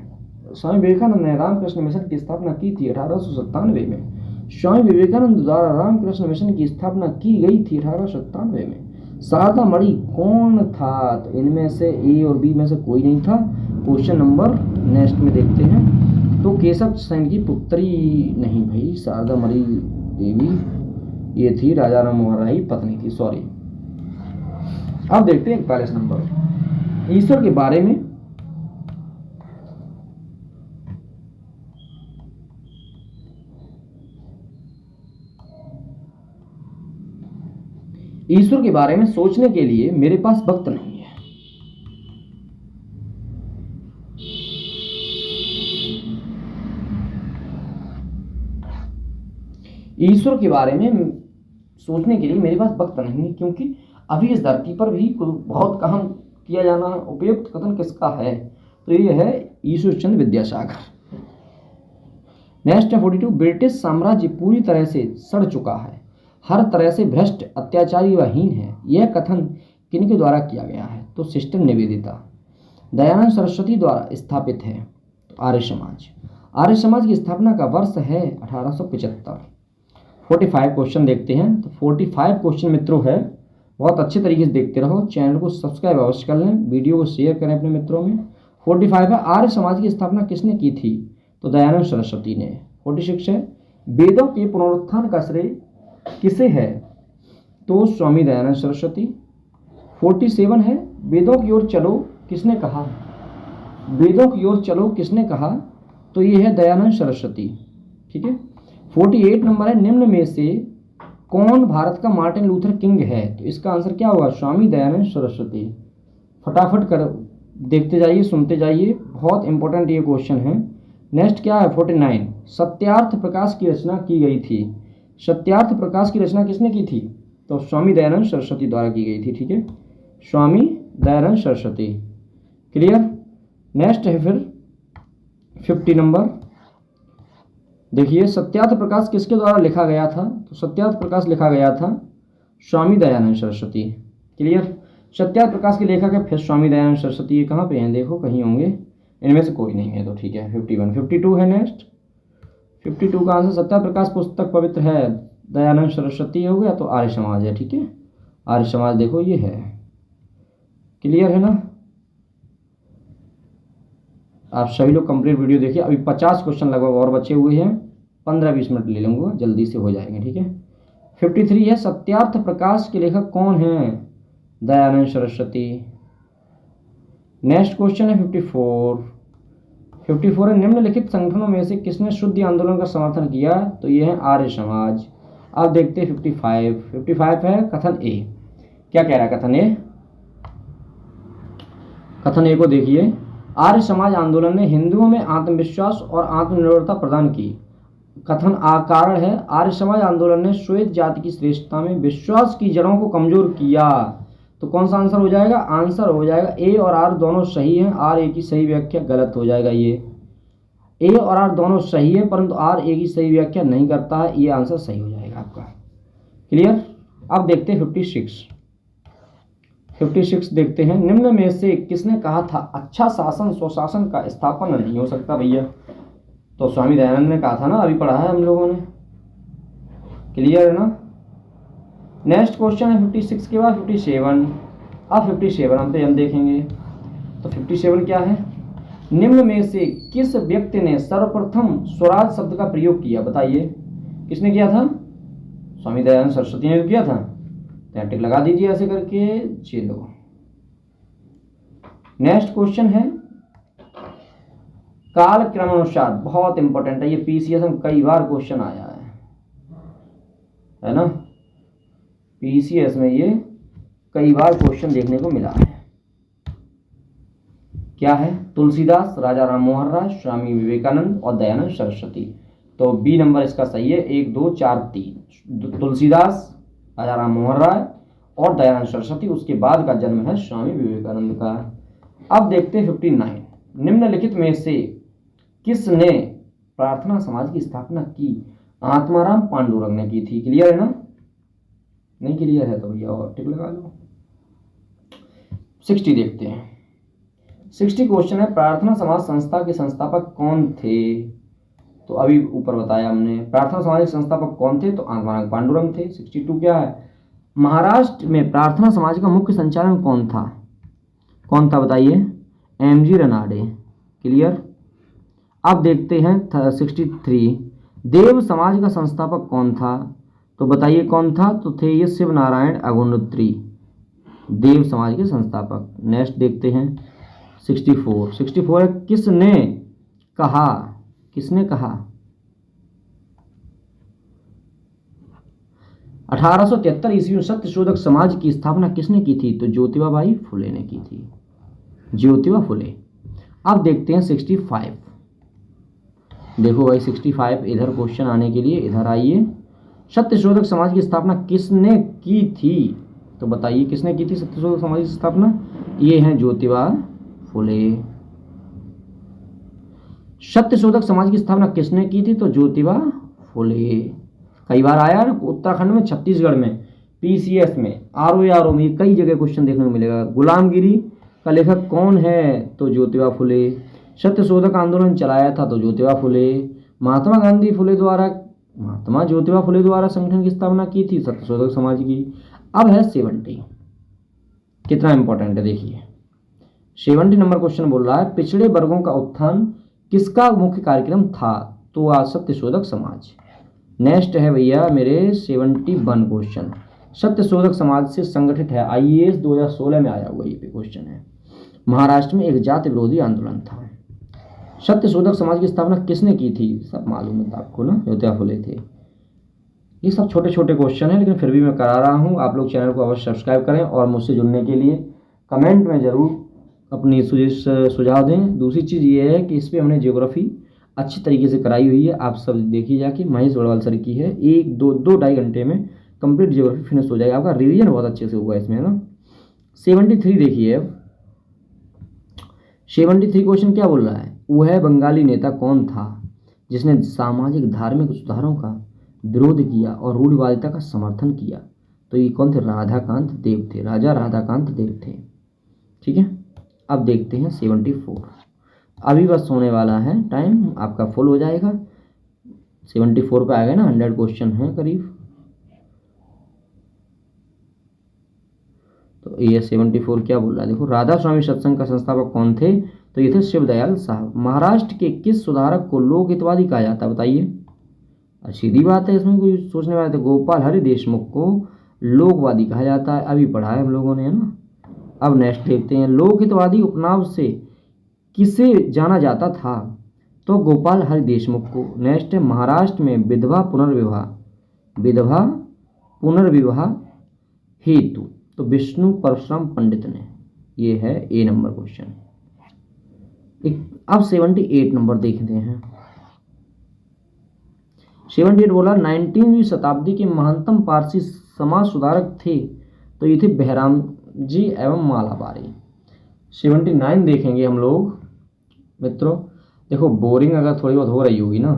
स्वामी विवेकानंद ने रामकृष्ण मिशन की स्थापना की थी 1897 में। स्वामी विवेकानंद द्वारा रामकृष्ण मिशन की स्थापना की गई थी 1897 में। शारदा मणि कौन था? तो इनमें से ए और बी में से कोई नहीं था। क्वेश्चन नंबर नेक्स्ट में देखते हैं। तो केशव सेन की पुत्री नहीं भाई, शारदा मणि देवी ये थी राजा राम मोहन राय की पत्नी थी, सॉरी। अब देखते हैं 41 नंबर ईश्वर के बारे में। ईश्वर के बारे में सोचने के लिए मेरे पास वक्त नहीं है। ईश्वर के बारे में सोचने के लिए मेरे पास वक्त नहीं है, क्योंकि अभी इस धरती पर भी बहुत काम किया जाना उपयुक्त कथन किसका है? तो ये है ईश्वर चंद्र विद्यासागर। नेक्स्ट है 42। ब्रिटिश साम्राज्य पूरी तरह से सड़ चुका है, हर तरह से भ्रष्ट, अत्याचारी व हीन है। यह कथन किनके द्वारा किया गया है? तो सिस्टर निवेदिता। दयानंद सरस्वती द्वारा स्थापित है। तो आर्य समाज। आर्य समाज की स्थापना का वर्ष है 1875। 45 क्वेश्चन देखते हैं। तो 45 क्वेश्चन मित्रों है, बहुत अच्छे तरीके से देखते रहो। चैनल को सब्सक्राइब अवश्य कर लें, वीडियो को शेयर करें अपने मित्रों में। 45 है आर्य समाज की स्थापना किसने की थी? तो दयानंद सरस्वती ने। 46 है वेदों के पुनरुत्थान का श्रेय किसे है? तो स्वामी दयानंद सरस्वती। 47 है वेदों की ओर चलो किसने कहा? वेदों की ओर चलो किसने कहा? तो ये है दयानंद सरस्वती। ठीक है। 48 नंबर है निम्न में से कौन भारत का मार्टिन लूथर किंग है? तो इसका आंसर क्या होगा? स्वामी दयानंद सरस्वती। फटाफट कर देखते जाइए, सुनते जाइए, बहुत इंपॉर्टेंट ये क्वेश्चन है। नेक्स्ट क्या है 49। सत्यार्थ प्रकाश की रचना की गई थी। सत्यार्थ प्रकाश की रचना किसने की थी? तो स्वामी दयानंद सरस्वती द्वारा की गई थी। ठीक है, स्वामी दयानंद सरस्वती। क्लियर। नेक्स्ट है फिर 50 नंबर देखिए, सत्यार्थ प्रकाश किसके द्वारा लिखा गया था? तो सत्यार्थ प्रकाश लिखा गया था स्वामी दयानंद सरस्वती। क्लियर? सत्यार्थ प्रकाश के लेखक है फिर स्वामी दयानंद सरस्वती। ये कहाँ पे हैं? देखो कहीं होंगे, इनमें से कोई नहीं है तो ठीक है। 51 52 है नेक्स्ट। 52 का आंसर सत्यार्थ प्रकाश पुस्तक पवित्र है, दयानंद सरस्वती हो गया, तो आर्य समाज है। ठीक है, आर्य समाज देखो ये है। क्लियर है ना? आप सभी लोग कंप्लीट वीडियो देखिए। अभी 50 क्वेश्चन लगभग और बचे हुए हैं, 15-20 मिनट ले लूँगा, जल्दी से हो जाएंगे। ठीक है। 53 है सत्यार्थ प्रकाश के लेखक कौन हैं? दयानंद सरस्वती। नेक्स्ट क्वेश्चन है 54। 54 है निम्नलिखित संगठनों में से किसने शुद्धि आंदोलन का समर्थन किया? तो ये है आर्य समाज। अब देखते हैं 55। 55 है कथन ए। क्या कह रहा है कथन ए? कथन ए को देखिए, आर्य समाज आंदोलन ने हिंदुओं में आत्मविश्वास और आत्मनिर्भरता प्रदान की। कथन आ कारण है आर्य समाज आंदोलन ने श्वेत जाति की श्रेष्ठता में विश्वास की जड़ों को कमजोर किया। तो कौन सा आंसर हो जाएगा? आंसर हो जाएगा ए और आर दोनों सही हैं, आर ए की सही व्याख्या गलत हो जाएगा। ये ए और आर दोनों सही है परंतु आर ए की सही व्याख्या नहीं करता है, ये आंसर सही हो जाएगा आपका। क्लियर? अब देखते हैं 56 देखते हैं, निम्न में से किसने कहा था अच्छा शासन स्वशासन का स्थापना नहीं हो सकता? भैया तो स्वामी दयानंद ने कहा था ना, अभी पढ़ा है हम लोगों ने। क्लियर है ना? नेक्स्ट क्वेश्चन है 56 के बाद 57। अब 57 हम देखेंगे तो 57 क्या है? निम्न में से किस व्यक्ति ने सर्वप्रथम स्वराज शब्द का प्रयोग किया? बताइए किसने किया था? स्वामी दयानंद सरस्वती ने किया था। टिक लगा दीजिए ऐसे करके। चलो नेक्स्ट क्वेश्चन है काल क्रमानुसार, बहुत इंपॉर्टेंट है ये, पीसीएस में कई बार क्वेश्चन आया है ना? पीसीएस में ये कई बार क्वेश्चन देखने को मिला है। क्या है? तुलसीदास, राजा राम मोहन राय, स्वामी विवेकानंद और दयानंद सरस्वती। तो बी नंबर इसका सही है, 1 2 4 3। तुलसीदास, राजा राम मोहन राय और दयानंद सरस्वती, उसके बाद का जन्म है स्वामी विवेकानंद का। अब देखते हैं 59। निम्नलिखित में से किसने प्रार्थना समाज की स्थापना की? आत्माराम पांडुरंग ने की थी। क्लियर है ना? नहीं क्लियर है तो भैया और टिक लगा लो। 60 देखते हैं। 60 क्वेश्चन है प्रार्थना समाज संस्था के संस्थापक कौन थे? तो अभी ऊपर बताया हमने, प्रार्थना समाज के संस्थापक कौन थे? तो आत्माराम पांडुरंग थे। 62 क्या है? महाराष्ट्र में प्रार्थना समाज का मुख्य संचालन कौन था? कौन था बताइए? एमजी रनाडे। क्लियर? अब देखते हैं 63। देव समाज का संस्थापक कौन था? तो बताइए कौन था? तो थे ये शिव नारायण अगुणोत्री, देव समाज के संस्थापक। नेक्स्ट देखते हैं 64। 64 है किसने कहा? किसने कहा? 1873 ईस्वी में सत्यशोधक समाज की स्थापना किसने की थी? तो ज्योतिबा बाई फुले ने की थी, ज्योतिबा फुले। अब देखते हैं 65। देखो भाई 65 इधर क्वेश्चन आने के लिए इधर आइए। सत्यशोधक समाज की स्थापना किसने की थी? तो बताइए किसने की थी सत्यशोधक समाज की स्थापना? ये है ज्योतिबा फुले। सत्यशोधक समाज की स्थापना किसने की थी? तो ज्योतिबा फुले। कई बार आया उत्तराखंड में, छत्तीसगढ़ में, पीसीएस में, आरओ में कई जगह क्वेश्चन देखने को मिलेगा। गुलामगिरी का लेखक कौन है? तो ज्योतिबा फुले। सत्यशोधक आंदोलन चलाया था तो ज्योतिबा फुले। महात्मा ज्योतिबा फुले द्वारा संगठन की स्थापना की थी सत्यशोधक समाज की। अब है 70। कितना इंपॉर्टेंट है देखिए। 70 नंबर क्वेश्चन बोल रहा है पिछड़े वर्गों का उत्थान किसका मुख्य कार्यक्रम था? तो सत्यशोधक समाज। नेक्स्ट है भैया मेरे 71 क्वेश्चन, सत्यशोधक समाज से संगठित है, आईएएस 2016 में आया हुआ ये क्वेश्चन है। महाराष्ट्र में एक जाति विरोधी आंदोलन था। सत्यशोधक समाज की स्थापना किसने की थी? सब मालूम है आपको ना, ज्योतिबा फुले थे। ये सब छोटे छोटे क्वेश्चन हैं लेकिन फिर भी मैं करा रहा हूँ। आप लोग चैनल को अवश्य सब्सक्राइब करें और मुझसे जुड़ने के लिए कमेंट में ज़रूर अपनी सुझाव दें। दूसरी चीज़ ये है कि इस पर हमने ज्योग्राफी अच्छी तरीके से कराई हुई है, आप सब देखिए जाके। महेश बड़वाल सर की है, 2-2.5 घंटे में कंप्लीट ज्योग्राफी फिनिश हो जाएगा। आपका रिवीजन बहुत अच्छे से होगा इसमें ना। 73 देखिए अब 73 क्वेश्चन क्या बोल रहा है? वह बंगाली नेता कौन था जिसने सामाजिक धार्मिक सुधारों का विरोध किया और रूढ़िवादिता का समर्थन किया? तो ये कौन थे? राधाकांत देव थे, राजा राधाकांत देव थे। ठीक है, अब देखते हैं 74। अभी बस होने वाला है, टाइम आपका फुल हो जाएगा। 74 पे आ गए ना, 100 क्वेश्चन हैं करीब। तो ये 74 क्या बोल रहा है, देखो। राधा स्वामी सत्संग का संस्थापक कौन थे? तो ये थे शिवदयाल साहब। महाराष्ट्र के किस सुधारक को लोक हितवादी कहा जाता है, बताइए। सीधी बात है, इसमें कोई सोचने वाला था। गोपाल हरि देशमुख को लोकवादी कहा जाता है, अभी पढ़ा है हम लोगों ने, है ना। अब नेक्स्ट देखते हैं, लोक हितवादी उपनाम से किसे जाना जाता था? तो गोपाल हरि देशमुख को। नेक्स्ट है, महाराष्ट्र में विधवा पुनर्विवाह हेतु तो विष्णु परशुराम पंडित ने। ये है ए नंबर क्वेश्चन। अब 78 नंबर देखते हैं। 78 बोला 19वीं शताब्दी के महानतम पारसी समाज सुधारक थे, तो ये थे बहराम जी एवं मालाबारी। 79 देखेंगे हम लोग मित्रों। देखो, बोरिंग अगर थोड़ी बहुत हो रही होगी ना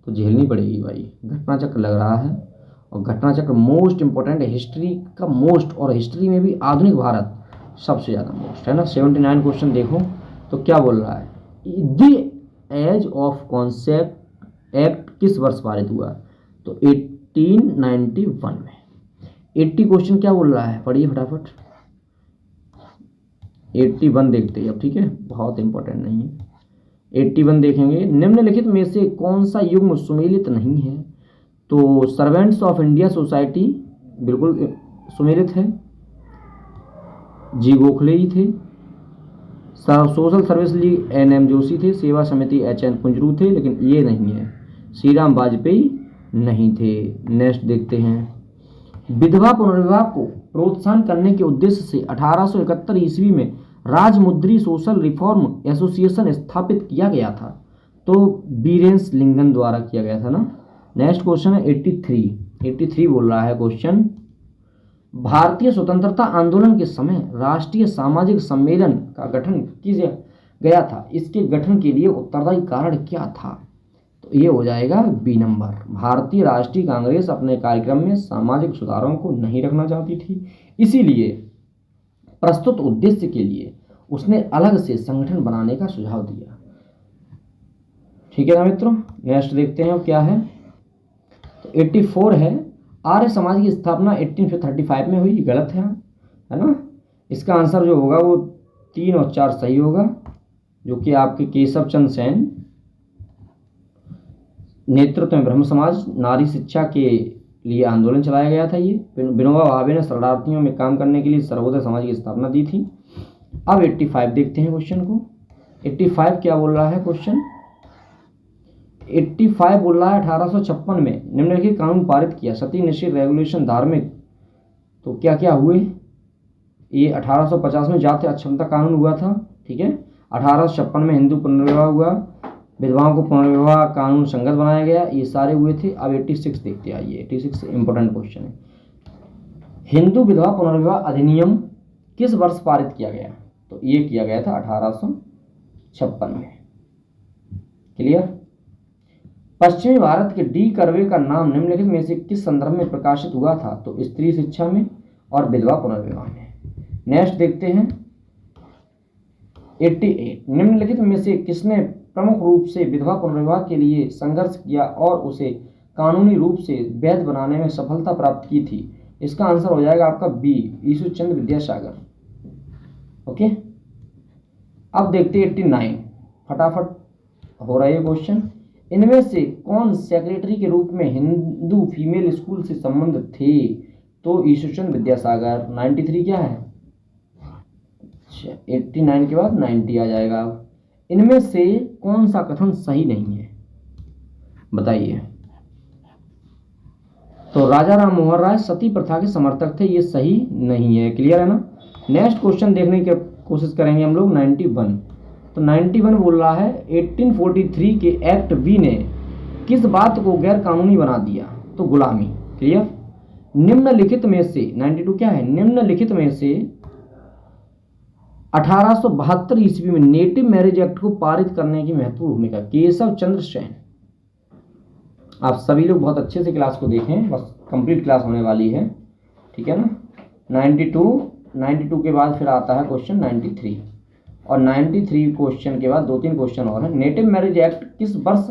तो झेलनी पड़ेगी भाई। घटना चक्र लग रहा है, और घटना चक्र मोस्ट इंपॉर्टेंट है, हिस्ट्री का मोस्ट, और हिस्ट्री में भी आधुनिक भारत सबसे ज़्यादा मोस्ट है ना। 79 क्वेश्चन देखो तो क्या बोल रहा है, the age of concept act किस वर्ष पारित हुआ? तो 1891 में। 80 क्वेश्चन क्या बोल रहा है, पढ़िए फटाफट। 81 देखते हैं अब, ठीक है, बहुत इंपॉर्टेंट नहीं है। 81 देखेंगे, निम्नलिखित में से कौन सा युग्म सुमेलित नहीं है? तो सर्वेंट्स ऑफ इंडिया सोसाइटी बिल्कुल सुमेलित है, जी गोखले ही थे। Social service league NM Joshi थे, सेवा समिति HN कुंजरू थे, लेकिन ये नहीं है, श्री राम वाजपेयी नहीं थे। नेक्स्ट देखते हैं, विधवा पुनर्विवाह को प्रोत्साहन करने के उद्देश्य से 1871 ईस्वी में राजमुद्री सोशल रिफॉर्म एसोसिएशन स्थापित किया गया था, तो बीरेंस लिंगन द्वारा किया गया था ना। नेक्स्ट क्वेश्चन है 83 बोल रहा है क्वेश्चन, भारतीय स्वतंत्रता आंदोलन के समय राष्ट्रीय सामाजिक सम्मेलन का गठन किया गया था, इसके गठन के लिए उत्तरदायी कारण क्या था? तो ये हो जाएगा बी नंबर। भारतीय राष्ट्रीय कांग्रेस अपने कार्यक्रम में सामाजिक सुधारों को नहीं रखना चाहती थी, इसीलिए प्रस्तुत उद्देश्य के लिए उसने अलग से संगठन बनाने का सुझाव दिया। ठीक है ना मित्रों। नेक्स्ट देखते हैं क्या है, तो 84 है, आर्य समाज की स्थापना 1835 में हुई, गलत है ना। इसका आंसर जो होगा वो 3 और 4 सही होगा, जो कि आपके केशव चंद्र सेन नेतृत्व में ब्रह्म समाज नारी शिक्षा के लिए आंदोलन चलाया गया था। ये विनोबा भावे ने शरणार्थियों में काम करने के लिए सर्वोदय समाज की स्थापना दी थी। अब 85 देखते हैं क्वेश्चन को। 85 क्या बोल रहा है क्वेश्चन, 85 बोल रहा है 1856 में निम्नलिखित कानून पारित किया, सती निषेध रेगुलेशन धार्मिक, तो क्या क्या हुए? ये 1850 में जाति अक्षमता कानून हुआ था, ठीक है। 1856 में हिंदू पुनर्विवाह हुआ, विधवाओं को पुनर्विवाह कानून संगत बनाया गया, ये सारे हुए थे। अब 86 देखते हैं, आइए 86 इंपॉर्टेंट क्वेश्चन है। हिंदू विधवा पुनर्विवाह अधिनियम किस वर्ष पारित किया गया? तो ये किया गया था 1856 में। क्लियर। पश्चिमी भारत के डी कर्वे का नाम निम्नलिखित में से किस संदर्भ में प्रकाशित हुआ था? तो स्त्री शिक्षा में और विधवा पुनर्विवाह में। नेक्स्ट देखते हैं 88, निम्नलिखित में से किसने प्रमुख रूप से विधवा पुनर्विवाह के लिए संघर्ष किया और उसे कानूनी रूप से वैध बनाने में सफलता प्राप्त की थी? इसका आंसर हो जाएगा आपका बी, ईश्वरचंद्र विद्यासागर। ओके। अब देखते हैं 89, फटाफट हो रहा है क्वेश्चन। इनमें से कौन सेक्रेटरी के रूप में हिंदू फीमेल स्कूल से संबंधित थे? तो ईश्वरचंद्र विद्यासागर। 93 क्या है? 89 के बाद 90 आ जाएगा। इनमें से कौन सा कथन सही नहीं है, बताइए। तो राजा राम मोहन राय सती प्रथा के समर्थक थे, ये सही नहीं है। क्लियर है ना। नेक्स्ट क्वेश्चन देखने की कोशिश करेंगे हम लोग 91। तो 91 बोल रहा है 1843 के एक्ट बी ने किस बात को गैर कानूनी बना दिया? तो गुलामी। क्लियर। निम्नलिखित में से 92 क्या है? निम्नलिखित में से 1872 ईस्वी में नेटिव मैरिज एक्ट को पारित करने की महत्वपूर्ण भूमिका, केशव चंद्र सेन। आप सभी लोग बहुत अच्छे से क्लास को देखें, बस कंप्लीट क्लास होने वाली है, ठीक है ना। 92 के बाद फिर आता है क्वेश्चन 93, और 93 क्वेश्चन के बाद 2-3 क्वेश्चन और हैं। नेटिव मैरिज एक्ट किस वर्ष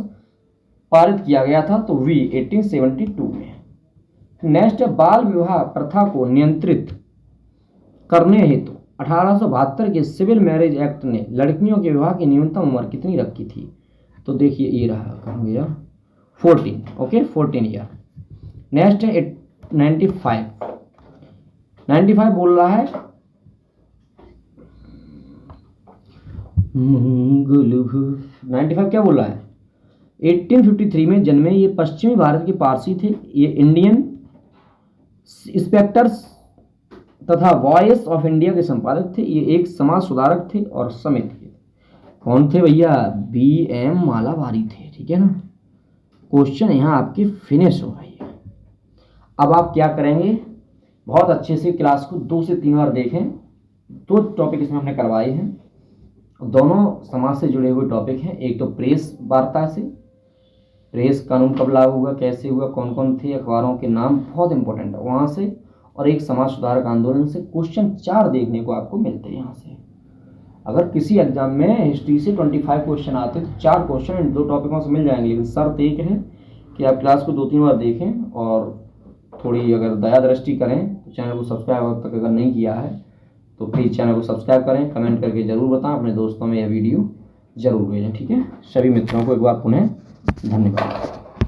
पारित किया गया था? तो वी 1872 में। नेक्स्ट है, बाल विवाह प्रथा को नियंत्रित करने हेतु 1872 के सिविल मैरिज एक्ट ने लड़कियों के विवाह की न्यूनतम उम्र कितनी रखी थी? तो देखिए ये रहा, कहाँ गया, 14, ओके 14 ईयर। नेक्स्ट है 95 बोल रहा है 95 क्या बोल रहा है? 1853 में जन्मे, ये पश्चिमी भारत के पारसी थे, ये इंडियन इंस्पेक्टर्स तथा वॉइस ऑफ इंडिया के संपादक थे, ये एक समाज सुधारक थे और समित थे। कौन थे भैया? BM मालाबारी थे, ठीक है ना। क्वेश्चन यहाँ आपके फिनिश हो गई है। अब आप क्या करेंगे, बहुत अच्छे से क्लास को 2 से 3 बार देखें। 2 टॉपिक इसमें हमने करवाए हैं, दोनों समाज से जुड़े हुए टॉपिक हैं। एक तो प्रेस वार्ता से, प्रेस कानून कब लागू हुआ, कैसे हुआ, कौन कौन थे, अखबारों के नाम बहुत इंपॉर्टेंट है वहाँ से, और एक समाज सुधारक आंदोलन से। क्वेश्चन 4 देखने को आपको मिलते हैं यहाँ से। अगर किसी एग्जाम में हिस्ट्री से 25 क्वेश्चन आते हैं तो 4 क्वेश्चन इन 2 टॉपिकों से मिल जाएंगे, लेकिन शर्त एक है कि आप क्लास को 2-3 बार देखें और थोड़ी अगर दया दृष्टि करें तो चैनल को सब्सक्राइब अब तक अगर नहीं किया है तो प्लीज़ चैनल को सब्सक्राइब करें, कमेंट करके ज़रूर बताएं, अपने दोस्तों में यह वीडियो ज़रूर भेजें, ठीक है। सभी मित्रों को एक बार पुनः धन्यवाद।